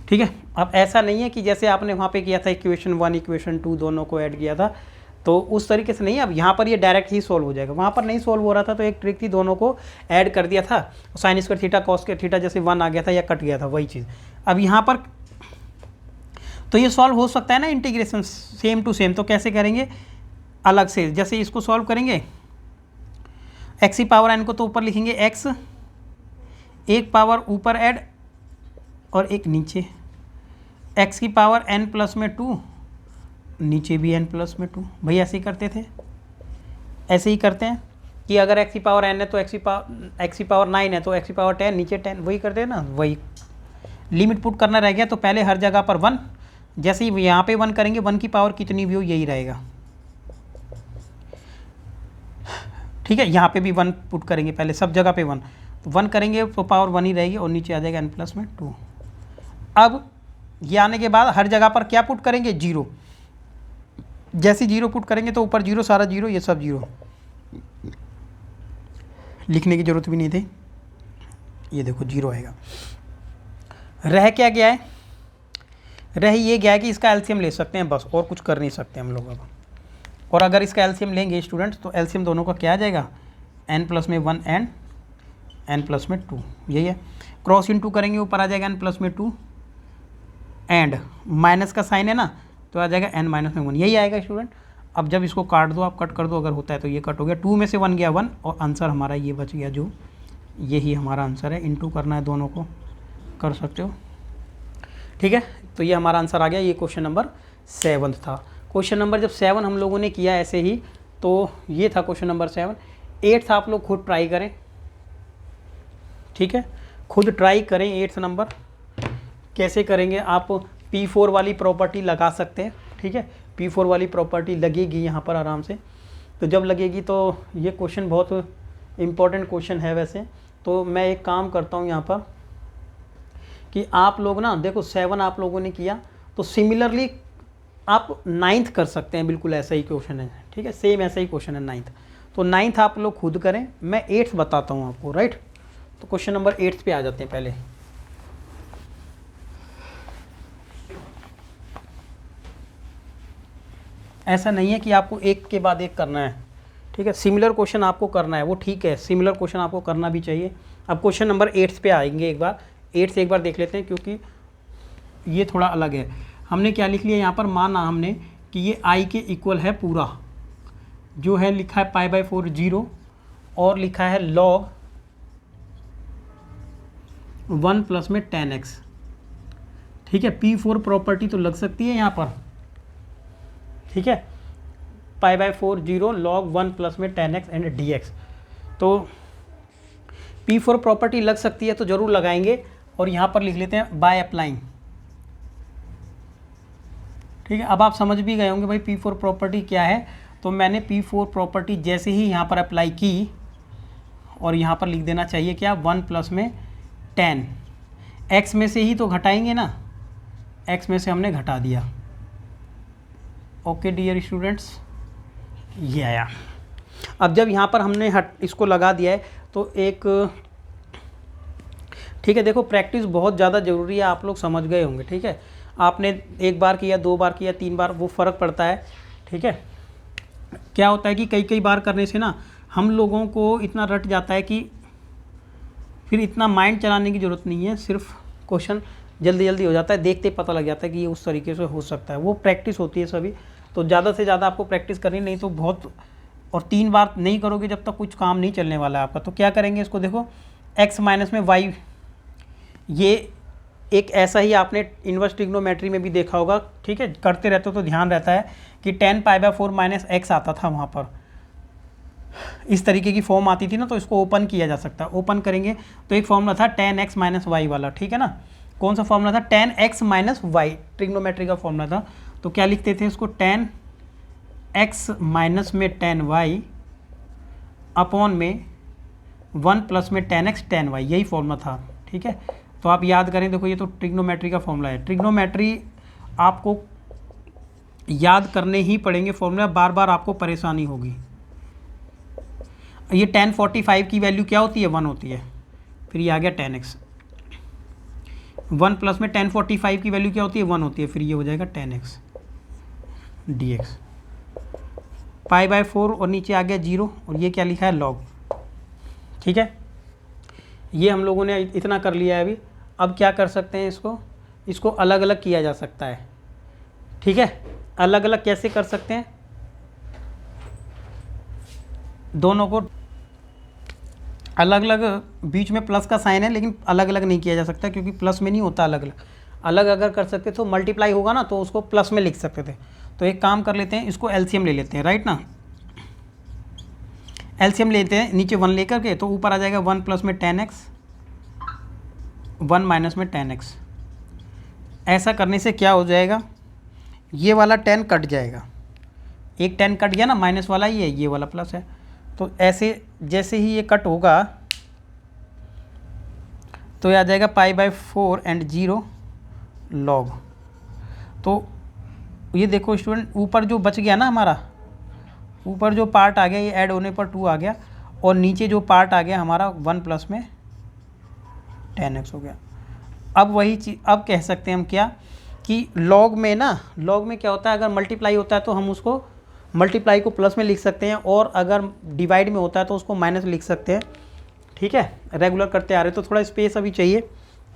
ठीक है, अब ऐसा नहीं है कि जैसे आपने वहाँ पे किया था इक्वेशन 1 इक्वेशन 2 दोनों को ऐड किया था, तो उस तरीके से नहीं, अब यहाँ पर ये डायरेक्ट ही सॉल्व हो जाएगा। वहाँ पर नहीं सॉल्व हो रहा था तो एक ट्रिक थी, दोनों को ऐड कर दिया था, sine square theta cos square theta, जैसे 1 आ गया था या कट गया था, वही चीज़ अब यहाँ पर। तो ये सॉल्व हो सकता है ना इंटीग्रेशन सेम टू सेम, तो कैसे करेंगे, अलग से, जैसे इसको सॉल्व करेंगे, x की पावर n को तो ऊपर लिखेंगे x, एक पावर ऊपर ऐड और एक नीचे, x की पावर n प्लस में 2, नीचे भी n प्लस में 2। भाई ऐसे ही करते थे, ऐसे ही करते हैं कि अगर x की पावर n है तो x की पावर 9 है तो x की पावर 10, नीचे 10, वही करते हैं ना, वही लिमिट पुट करना रह गया। तो पहले हर जगह पर 1, जैसे ही यहाँ पे 1 करेंगे, 1 की पावर कितनी भी हो यही रहेगा। ठीक है, यहाँ पे भी 1 पुट करेंगे, पहले सब जगह पे 1, तो 1 करेंगे तो पावर 1 ही रहेगी, और नीचे आ जाएगा n प्लस में 2। अब ये आने के बाद हर जगह पर क्या पुट करेंगे, 0, जैसे जीरो पुट करेंगे तो ऊपर जीरो, सारा जीरो, ये सब जीरो, लिखने की ज़रूरत भी नहीं थी। ये देखो जीरो आएगा। रह क्या गया है, रह ये गया है कि इसका एलसीएम ले सकते हैं बस, और कुछ कर नहीं सकते हम लोग अब। और अगर इसका एलसीएम लेंगे स्टूडेंट्स तो एलसीएम दोनों का क्या आ जाएगा, n प्लस में 1 एंड n प्लस में 2, यही है। क्रॉस इनटू करेंगे ऊपर आ जाएगा n प्लस में 2 एंड माइनस का साइन है ना, तो आ जाएगा n माइनस में 1, यही आएगा स्टूडेंट। अब जब इसको काट दो, आप कट कर दो, अगर होता है तो ये कट हो गया, 2 में से 1 गया 1, और आंसर हमारा ये बच गया, जो यही हमारा आंसर है। इनटू करना है दोनों को, कर सकते हो, ठीक है। तो ये हमारा आंसर आ गया। ये क्वेश्चन नंबर 7 था। क्वेश्चन नंबर जब 7 हम लोगों ने किया ऐसे ही, तो ये था क्वेश्चन नंबर 7। 8th आप लोग खुद ट्राई करें, ठीक है, खुद ट्राई करें। 8th नंबर कैसे करेंगे, आप P4 वाली प्रॉपर्टी लगा सकते हैं, ठीक है। P4 वाली प्रॉपर्टी लगेगी यहाँ पर आराम से। तो जब लगेगी तो ये क्वेश्चन बहुत इम्पोर्टेंट क्वेश्चन है वैसे। तो मैं एक काम करता हूँ यहाँ पर कि आप लोग ना देखो 7 आप लोगों ने किया, तो सिमिलरली आप 9th कर सकते हैं, बिल्कुल ऐसा ही क्वेश्चन है, ठीक है, सेम ऐसा ही क्वेश्चन है 9th। तो 9th आप लोग खुद करें, मैं 8th बताता हूँ आपको, राइट। तो क्वेश्चन नंबर 8th पे आ जाते हैं पहले। ऐसा नहीं है कि आपको एक के बाद एक करना है, ठीक है, सिमिलर क्वेश्चन आपको करना है, वो ठीक है, सिमिलर क्वेश्चन आपको करना भी चाहिए। अब क्वेश्चन नंबर 8th पे आएंगे, एक बार 8th से एक बार देख लेते हैं, क्योंकि ये थोड़ा अलग है। हमने क्या लिख लिया यहाँ पर, माना हमने कि ये i के इक्वल है पूरा, जो है लिखा है π/4 0, और लिखा है log 1 प्लस में 10x, ठीक है। P4 प्रॉपर्टी तो लग सकती है यहाँ पर, ठीक है, π/4 0 log 1 प्लस में 10x एंड dx। तो P4 प्रॉपर्टी लग सकती है तो ज़रूर लगाएंगे, और यहाँ पर लिख लेते हैं बाय अप्लाइंग, ठीक है। अब आप समझ भी गए होंगे भाई P4 प्रॉपर्टी क्या है। तो मैंने P4 प्रॉपर्टी जैसे ही यहाँ पर अप्लाई की, और यहाँ पर लिख देना चाहिए क्या, 1 प्लस में 10, x में से ही तो घटाएंगे ना, x में से हमने घटा दिया। ओके डियर स्टूडेंट्स, ये आया। अब जब यहाँ पर हमने इसको लगा दिया है तो एक, ठीक है, देखो प्रैक्टिस बहुत ज़्यादा ज़रूरी है, आप लोग समझ गए होंगे, ठीक है। आपने एक बार किया, 2 बार किया, 3 बार, वो फ़र्क पड़ता है, ठीक है। क्या होता है कि कई बार करने से ना हम लोगों को इतना रट जाता है कि फिर इतना माइंड चलाने की ज़रूरत नहीं है, सिर्फ क्वेश्चन जल्दी जल्दी हो जाता है, देखते ही पता लग जाता है कि ये उस तरीके से हो सकता है। वो प्रैक्टिस होती है सभी, तो ज़्यादा से ज़्यादा आपको प्रैक्टिस करनी, नहीं तो बहुत, और 3 बार नहीं करोगे जब तक कुछ काम नहीं चलने वाला है आपका। तो क्या करेंगे, इसको देखो x माइनस में y, ये एक ऐसा ही आपने इन्वर्स ट्रिग्नोमेट्री में भी देखा होगा, ठीक है, करते रहते हो तो ध्यान रहता है कि 10 π/4 माइनस x आता था वहाँ पर, इस तरीके की फॉर्म आती थी ना, तो इसको ओपन किया जा सकता है। ओपन करेंगे तो एक फॉर्मूला था 10x माइनस वाई वाला, ठीक है ना। कौन सा फॉर्मूला था, 10x माइनस वाई, ट्रिग्नोमेट्री का फॉर्मूला था। तो क्या लिखते थे इसको, 10x माइनस में 10y अपॉन में 1 प्लस में 10x 10y, यही फॉर्मूला था, ठीक है। तो आप याद करें, देखो ये तो ट्रिग्नोमेट्री का फॉर्मूला है। ट्रिग्नोमेट्री आपको याद करने ही पड़ेंगे फॉर्मूला, बार बार आपको परेशानी होगी। ये 1045 की वैल्यू क्या होती है, 1 होती है, फिर ये आ गया 10x। 1 प्लस में 1045 की वैल्यू क्या होती है, 1 होती है, फिर ये हो जाएगा 10x dx। π/4 और नीचे आ गया 0, और ये क्या लिखा है, लॉग, ठीक है। ये हम लोगों ने इतना कर लिया है अभी। अब क्या कर सकते हैं, इसको अलग अलग किया जा सकता है, ठीक है। अलग अलग कैसे कर सकते हैं, दोनों को अलग अलग, बीच में प्लस का साइन है लेकिन अलग अलग नहीं किया जा सकता, क्योंकि प्लस में नहीं होता अलग अलग। अलग अगर कर सकते तो मल्टीप्लाई होगा ना, तो उसको प्लस में लिख सकते थे। तो एक काम कर लेते हैं, इसको एलसीएम ले लेते हैं, राइट ना। एलसीएम लेते हैं, नीचे 1 लेकर के, तो ऊपर आ जाएगा 1 प्लस में 10x, 1 माइनस में 10x। ऐसा करने से क्या हो जाएगा, ये वाला 10 कट जाएगा, एक 10 कट गया ना, माइनस वाला ही है, ये वाला प्लस है। तो ऐसे जैसे ही ये कट होगा तो ये आ जाएगा π/4 एंड 0 लॉग। तो ये देखो स्टूडेंट, ऊपर जो बच गया ना हमारा, ऊपर जो पार्ट आ गया ये ऐड होने पर 2 आ गया, और नीचे जो पार्ट आ गया हमारा 1 प्लस में 10x हो गया। अब वही चीज़ अब कह सकते हैं हम क्या कि लॉग में ना, लॉग में क्या होता है, अगर मल्टीप्लाई होता है तो हम उसको मल्टीप्लाई को प्लस में लिख सकते हैं, और अगर डिवाइड में होता है तो उसको माइनस लिख सकते हैं। ठीक है, रेगुलर करते आ रहे तो थोड़ा स्पेस अभी चाहिए,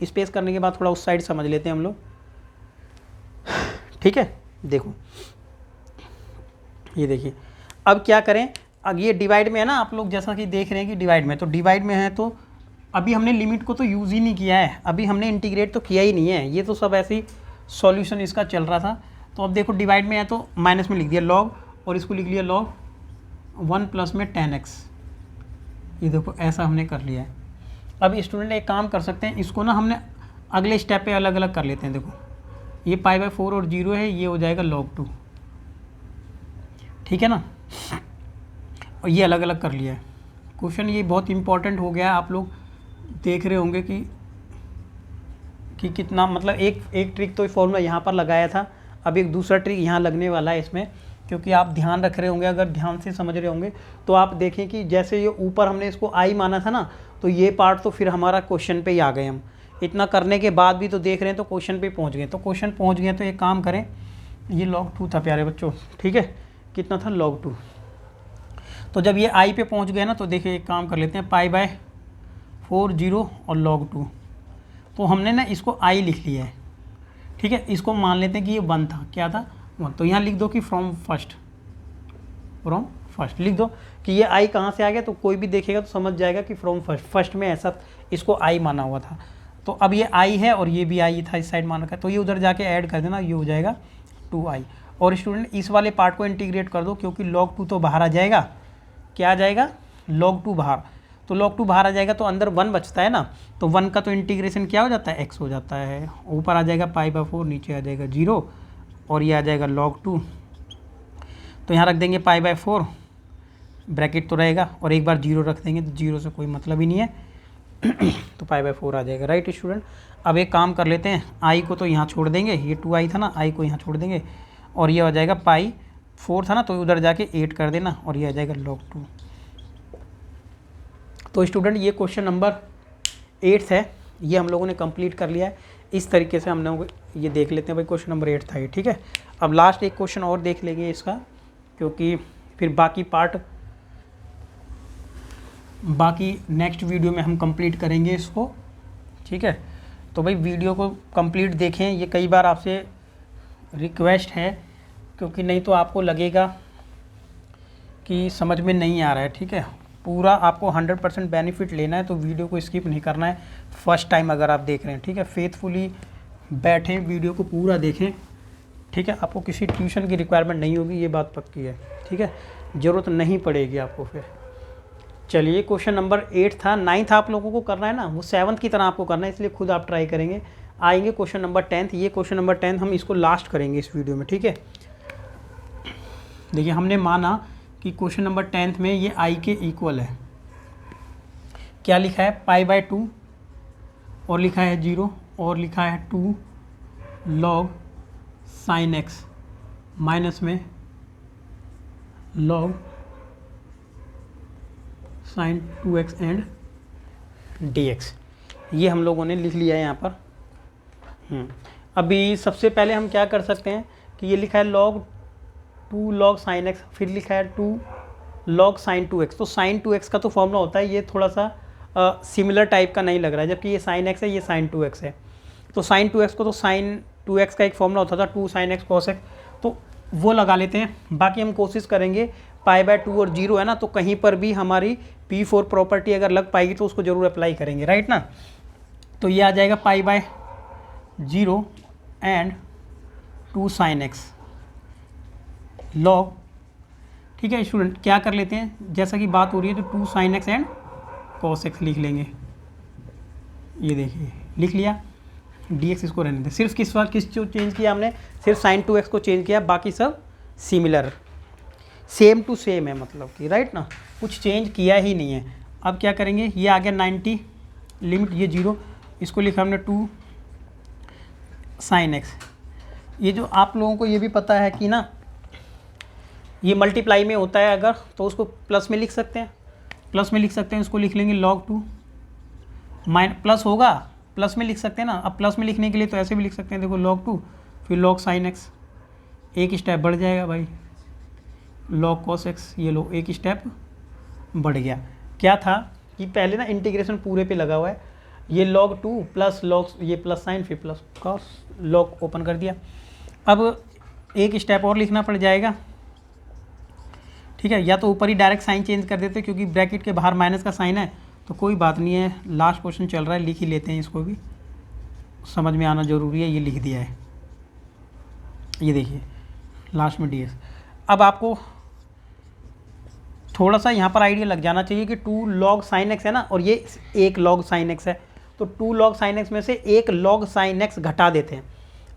स्पेस करने के बाद थोड़ा उस साइड समझ लेते हैं हम लोग। ठीक है, देखो ये देखिए अब क्या करें, अब ये डिवाइड में है ना, आप लोग जैसा कि देख रहे हैं कि डिवाइड में, तो डिवाइड में है तो अभी हमने लिमिट को तो यूज़ ही नहीं किया है, अभी हमने इंटीग्रेट तो किया ही नहीं है, ये तो सब ऐसे ही सॉल्यूशन इसका चल रहा था। तो अब देखो डिवाइड में है तो माइनस में लिख दिया लॉग, और इसको लिख लिया लॉग 1 प्लस में 10x, ये देखो ऐसा हमने कर लिया है। अब स्टूडेंट एक काम कर सकते हैं, इसको ना हमने अगले स्टेप पे अलग अलग कर लेते हैं। देखो ये π/4 और 0 है, ये हो जाएगा log 2, ठीक है ना, और ये अलग अलग कर लिया है। क्वेश्चन ये बहुत इंपॉर्टेंट हो गया, आप लोग देख रहे होंगे कि कितना, मतलब एक ट्रिक तो फॉर्मूला यहाँ पर लगाया था, अब एक दूसरा ट्रिक यहाँ लगने वाला है इसमें, क्योंकि आप ध्यान रख रहे होंगे, अगर ध्यान से समझ रहे होंगे तो आप देखें कि जैसे ये ऊपर हमने इसको आई माना था ना, तो ये पार्ट तो फिर हमारा क्वेश्चन पे ही आ गए हम। इतना करने के बाद भी तो देख रहे हैं तो क्वेश्चन पे पहुँच गए, तो क्वेश्चन पहुँच गए तो एक काम करें, ये log 2 था प्यारे बच्चों, ठीक है, कितना था log 2। तो जब ये आई पे पहुँच गए ना, तो देखिए एक काम कर लेते हैं, π/4 0 और log 2, तो हमने ना इसको आई लिख लिया है। ठीक है, इसको मान लेते हैं कि ये 1 था, क्या था 1, तो यहाँ लिख दो कि फ्रॉम फर्स्ट लिख दो कि ये आई कहाँ से आ गया, तो कोई भी देखेगा तो समझ जाएगा कि फ्रॉम फर्स्ट में ऐसा इसको आई माना हुआ था। तो अब ये आई है और ये भी आई था, इस साइड मान रखा है, तो ये उधर जाके ऐड कर देना, ये हो जाएगा 2i। और स्टूडेंट इस वाले पार्ट को इंटीग्रेट कर दो, क्योंकि log 2 तो बाहर आ जाएगा, क्या आ जाएगा log 2 बाहर, तो log 2 बाहर आ जाएगा तो अंदर 1 बचता है ना, तो 1 का तो इंटीग्रेशन क्या हो जाता है, x हो जाता है, ऊपर आ जाएगा π/4, नीचे आ जाएगा 0, और ये आ जाएगा log 2, तो यहाँ रख देंगे π/4, ब्रैकेट तो रहेगा, और एक बार 0 रख देंगे, तो 0 से कोई मतलब ही नहीं है, तो π/4 आ जाएगा। राइट स्टूडेंट, अब एक काम कर लेते हैं, i को तो यहाँ छोड़ देंगे, ये 2i था ना, i को यहाँ छोड़ देंगे, और ये आ जाएगा π/4 था ना, तो उधर जाके 8 कर देना, और ये आ जाएगा log 2। तो स्टूडेंट ये क्वेश्चन नंबर 8 है, ये हम लोगों ने कंप्लीट कर लिया है। इस तरीके से हम लोग ये देख लेते हैं भाई, क्वेश्चन नंबर 8 था ये, ठीक है। अब लास्ट एक क्वेश्चन और देख लेंगे इसका, क्योंकि फिर बाकी नेक्स्ट वीडियो में हम कंप्लीट करेंगे इसको, ठीक है। तो भाई वीडियो को कंप्लीट देखें, ये कई बार आपसे रिक्वेस्ट है, क्योंकि नहीं तो आपको लगेगा कि समझ में नहीं आ रहा है, ठीक है। पूरा आपको 100% बेनिफिट लेना है, तो वीडियो को स्किप नहीं करना है फर्स्ट टाइम अगर आप देख रहे हैं, ठीक है। फेथफुली बैठें, वीडियो को पूरा देखें, ठीक है। आपको किसी ट्यूशन की रिक्वायरमेंट नहीं होगी, ये बात पक्की है, ठीक है, ज़रूरत नहीं पड़ेगी आपको फिर। चलिए क्वेश्चन नंबर 8 था, 9th आप लोगों को करना है ना, वो 7th की तरह आपको करना है, इसलिए खुद आप ट्राई करेंगे। आएंगे क्वेश्चन नंबर 10th, ये क्वेश्चन नंबर 10th हम इसको लास्ट करेंगे इस वीडियो में, ठीक है। देखिए हमने माना कि क्वेश्चन नंबर 10th में ये i के इक्वल है, क्या लिखा है π/2, और लिखा है 0, और लिखा है 2 log sin x माइनस में log sin 2x and dx, ये हम लोगों ने लिख लिया है यहाँ पर। अभी सबसे पहले हम क्या कर सकते हैं कि ये लिखा है log 2 log sin x, फिर लिखा है 2 log sin 2x, तो sin 2x का तो फॉर्मूला होता है, ये थोड़ा सा सिमिलर टाइप का नहीं लग रहा है, जबकि ये sin x है, ये sin 2x है। तो sin 2x को तो sin 2x का एक फॉर्मूला होता था 2 sin x cos x, तो वो लगा लेते हैं। बाकी हम कोशिश करेंगे π/2 और 0 है ना, तो कहीं पर भी हमारी P4 प्रॉपर्टी अगर लग पाएगी तो उसको ज़रूर अप्लाई करेंगे, राइट ना। तो ये आ जाएगा π/0 एंड 2 sin x log, ठीक है स्टूडेंट। क्या कर लेते हैं, जैसा कि बात हो रही है, तो 2 sin x and cos x लिख लेंगे, ये देखिए लिख लिया, dx इसको रहने दें। सिर्फ किस जो चेंज किया हमने, सिर्फ sin 2x को चेंज किया, बाकी सब सिमिलर सेम टू सेम है, मतलब कि राइट ना, कुछ चेंज किया ही नहीं है। अब क्या करेंगे, ये आ गया 90 लिमिट, ये 0, इसको लिखा हमने 2 sin x, ये जो आप लोगों को ये भी पता है कि ना ये मल्टीप्लाई में होता है अगर, तो उसको प्लस में लिख सकते हैं, प्लस में लिख सकते हैं, इसको लिख लेंगे log 2 प्लस होगा, प्लस में लिख सकते हैं ना। अब प्लस में लिखने के लिए तो ऐसे भी लिख सकते हैं, देखो log 2 फिर log sin x, एक स्टेप बढ़ जाएगा भाई, log cos x, ये लो एक स्टेप बढ़ गया। क्या था कि पहले ना इंटीग्रेशन पूरे पे लगा हुआ है, ये log 2 प्लस log ये प्लस साइन फिर प्लस cos, log ओपन कर दिया। अब एक स्टेप और लिखना पड़ जाएगा, ठीक है, या तो ऊपर ही डायरेक्ट साइन चेंज कर देते क्योंकि ब्रैकेट के बाहर माइनस का साइन है, तो कोई बात नहीं है, लास्ट क्वेश्चन चल रहा है, लिख ही लेते हैं, इसको भी समझ में आना ज़रूरी है। ये लिख दिया है, ये देखिए लास्ट में ds। अब आपको थोड़ा सा यहाँ पर आइडिया लग जाना चाहिए कि 2 log sin x है ना, और ये 1 log sin x है, तो 2 log sin x में से 1 log sin x घटा देते हैं।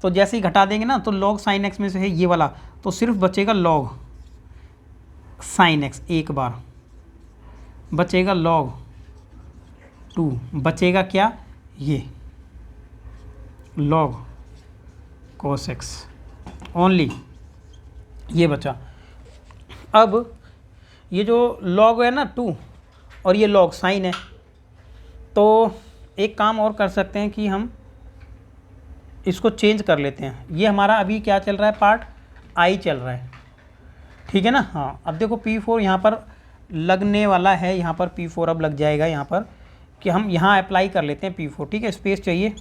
तो जैसे ही घटा देंगे ना, तो log sin x में से है ये वाला, तो सिर्फ बचेगा log sin x, एक बार बचेगा log 2, बचेगा क्या, ये log cos x ओनली, ये बचा। अब ये जो log है ना 2 और ये log sin है, तो एक काम और कर सकते हैं कि हम इसको चेंज कर लेते हैं। ये हमारा अभी क्या चल रहा है, पार्ट आई चल रहा है, ठीक है ना। हाँ, अब देखो P4 यहाँ पर लगने वाला है, यहाँ पर P4 अब लग जाएगा यहाँ पर, कि हम यहाँ अप्लाई कर लेते हैं P4, ठीक है, स्पेस चाहिए,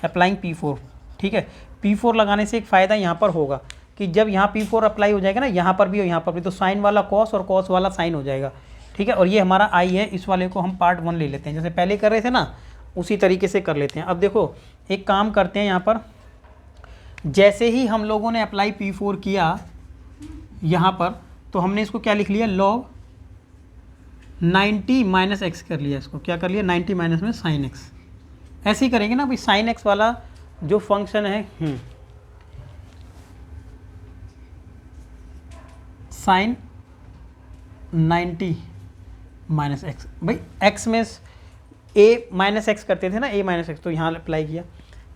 अप्लाइंग P4, ठीक है। P4 लगाने से एक फ़ायदा यहाँ पर होगा कि जब यहाँ P4 अप्लाई हो जाएगा ना, यहाँ पर भी और यहाँ पर भी, तो साइन वाला कॉस और कॉस वाला साइन हो जाएगा, ठीक है। और ये हमारा आई है, इस वाले को हम पार्ट 1 ले लेते हैं, जैसे पहले कर रहे थे ना उसी तरीके से कर लेते हैं। अब देखो एक काम करते हैं, यहाँ पर जैसे ही हम लोगों ने अप्लाई P4 किया यहाँ पर, तो हमने इसको क्या लिख लिया, log 90 माइनस एक्स कर लिया, इसको क्या कर लिया, 90 माइनस में साइन एक्स। ऐसे ही करेंगे ना भाई, साइन एक्स वाला जो फंक्शन है, साइन 90 माइनस एक्स, भाई एक्स में ए माइनस एक्स करते थे ना, ए माइनस एक्स, तो यहाँ अप्लाई किया,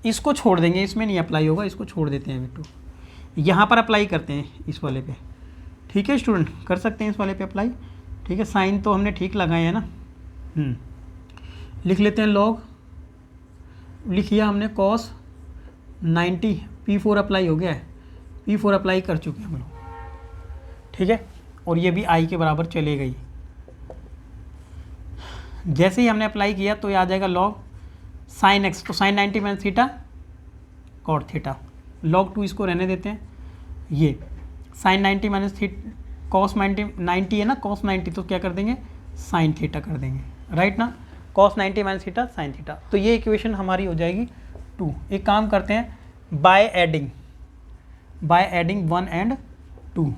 इसको छोड़ देंगे, इसमें नहीं अप्लाई होगा, इसको छोड़ देते हैं बिट्टू, यहाँ पर अप्लाई करते हैं इस वाले पे, ठीक है स्टूडेंट, कर सकते हैं इस वाले पे अप्लाई, ठीक है। साइन तो हमने ठीक लगाए हैं ना, लिख लेते हैं log, लिख लिया हमने cos 90, P4 अप्लाई हो गया है, P4 अप्लाई कर चुके हैं हम लोग, ठीक है, और ये भी आई के बराबर चले गई। जैसे ही हमने अप्लाई किया तो ये आ जाएगा log sin x, तो sin 90 minus theta cot theta, log 2 इसको रहने देते हैं, ये sin 90 माइनस cos 90 है ना, cos 90, तो क्या कर देंगे, sin थीटा कर देंगे, राइट ना, cos 90 minus theta sin theta. तो ये इक्वेशन हमारी हो जाएगी 2। एक काम करते हैं, बाय एडिंग 1 एंड 2,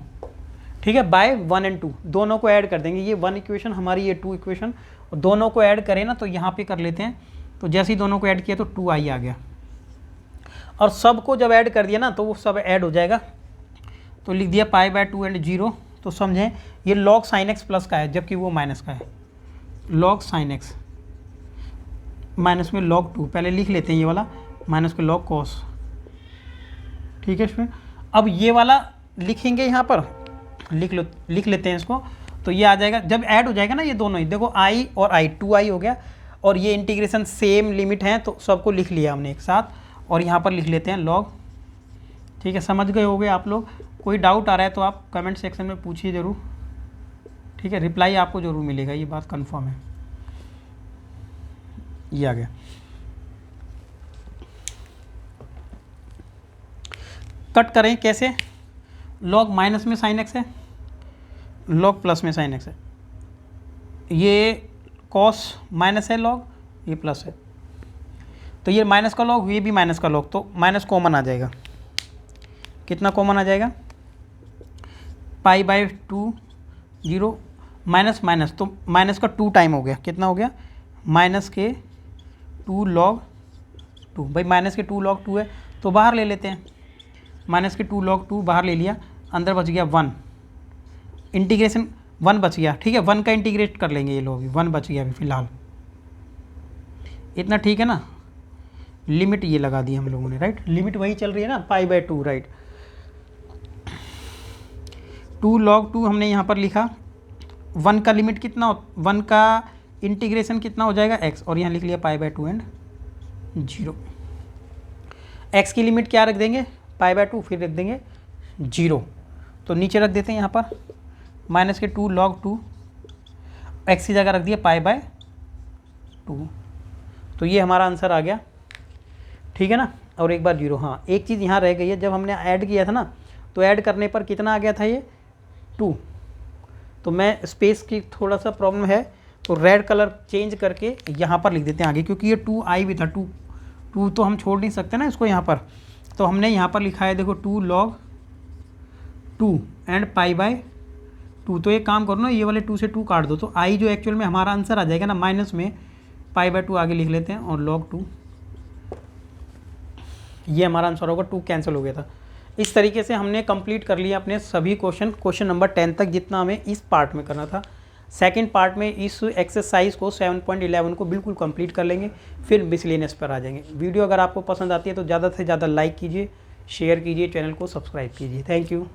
ठीक है, बाय 1 एंड 2 दोनों को ऐड कर देंगे, ये 1 इक्वेशन हमारी, ये 2 इक्वेशन, और दोनों को ऐड करें ना तो यहाँ पे कर लेते हैं, तो जैसे ही दोनों को ऐड किया तो 2i आ गया, और सबको जब ऐड कर दिया ना तो वो सब ऐड हो जाएगा, तो लिख दिया π/2 एंड 0। तो समझें ये log sin x प्लस का है जबकि वो माइनस का है, log sin x माइनस में log 2, पहले लिख लेते हैं ये वाला, माइनस के log cos, ठीक है इसमें। अब ये वाला लिखेंगे यहाँ पर, लिख लेते हैं इसको, तो ये आ जाएगा, जब ऐड हो जाएगा ना ये दोनों ही, देखो i और i 2i हो गया, और ये इंटीग्रेशन सेम लिमिट है, तो सबको लिख लिया हमने एक साथ, और यहाँ पर लिख लेते हैं log, ठीक है, समझ गए होगे आप लोग। कोई डाउट आ रहा है तो आप कमेंट सेक्शन में पूछिए ज़रूर, ठीक है, रिप्लाई आपको ज़रूर मिलेगा, ये बात कंफर्म है। ये आ गया, कट करें कैसे, log माइनस में sin x है, log प्लस में sin x है, ये cos माइनस है log, ये प्लस है, तो ये माइनस का log, ये भी माइनस का log, तो माइनस कॉमन आ जाएगा, कितना कॉमन आ जाएगा, π/2 0 माइनस माइनस, तो माइनस का 2 टाइम हो गया, कितना हो गया, माइनस के 2 log 2, भाई माइनस के 2 log 2 है तो बाहर ले लेते हैं, माइनस के 2 log 2 बाहर ले लिया, अंदर बच गया 1, इंटीग्रेशन 1 बच गया, ठीक है, 1 का इंटीग्रेट कर लेंगे, ये लो अभी 1 बच गया अभी फ़िलहाल, इतना ठीक है ना। लिमिट ये लगा दी हम लोगों ने, राइट। लिमिट वही चल रही है ना, π/2, राइट। 2 log 2 हमने यहाँ पर लिखा, 1 का लिमिट कितना, 1 का इंटीग्रेशन कितना हो जाएगा x, और यहाँ लिख लिया π/2 एंड 0। x की लिमिट क्या रख देंगे, π/2, फिर रख देंगे 0, तो नीचे रख देते हैं यहाँ पर माइनस के 2 log 2, x की जगह रख दिया π/2, तो ये हमारा आंसर आ गया, ठीक है ना। और एक बार 0, हाँ एक चीज़ यहाँ रह गई है, जब हमने ऐड किया था ना तो ऐड करने पर कितना आ गया था ये 2, तो मैं स्पेस की थोड़ा सा प्रॉब्लम है, तो रेड कलर चेंज करके यहाँ पर लिख देते हैं आगे, क्योंकि ये 2 आई भी था, 2 तो हम छोड़ नहीं सकते ना इसको यहाँ पर, तो हमने यहाँ पर लिखा है देखो 2 log 2 एंड π/2, तो एक काम करो ना, ये वाले 2 से 2 काट दो, तो आई जो एक्चुअल में हमारा आंसर आ जाएगा ना, माइनस में π/2 आगे लिख लेते हैं और log 2, ये हमारा आंसर होगा, 2 कैंसिल हो गया था। इस तरीके से हमने कंप्लीट कर लिया अपने सभी क्वेश्चन नंबर 10 तक, जितना हमें इस पार्ट में करना था। सेकंड पार्ट में इस एक्सरसाइज को 7.11 को बिल्कुल कंप्लीट कर लेंगे, फिर मिसलेनियस पर आ जाएंगे। वीडियो अगर आपको पसंद आती है तो ज़्यादा से ज़्यादा लाइक कीजिए, शेयर कीजिए, चैनल को सब्सक्राइब कीजिए। Thank you.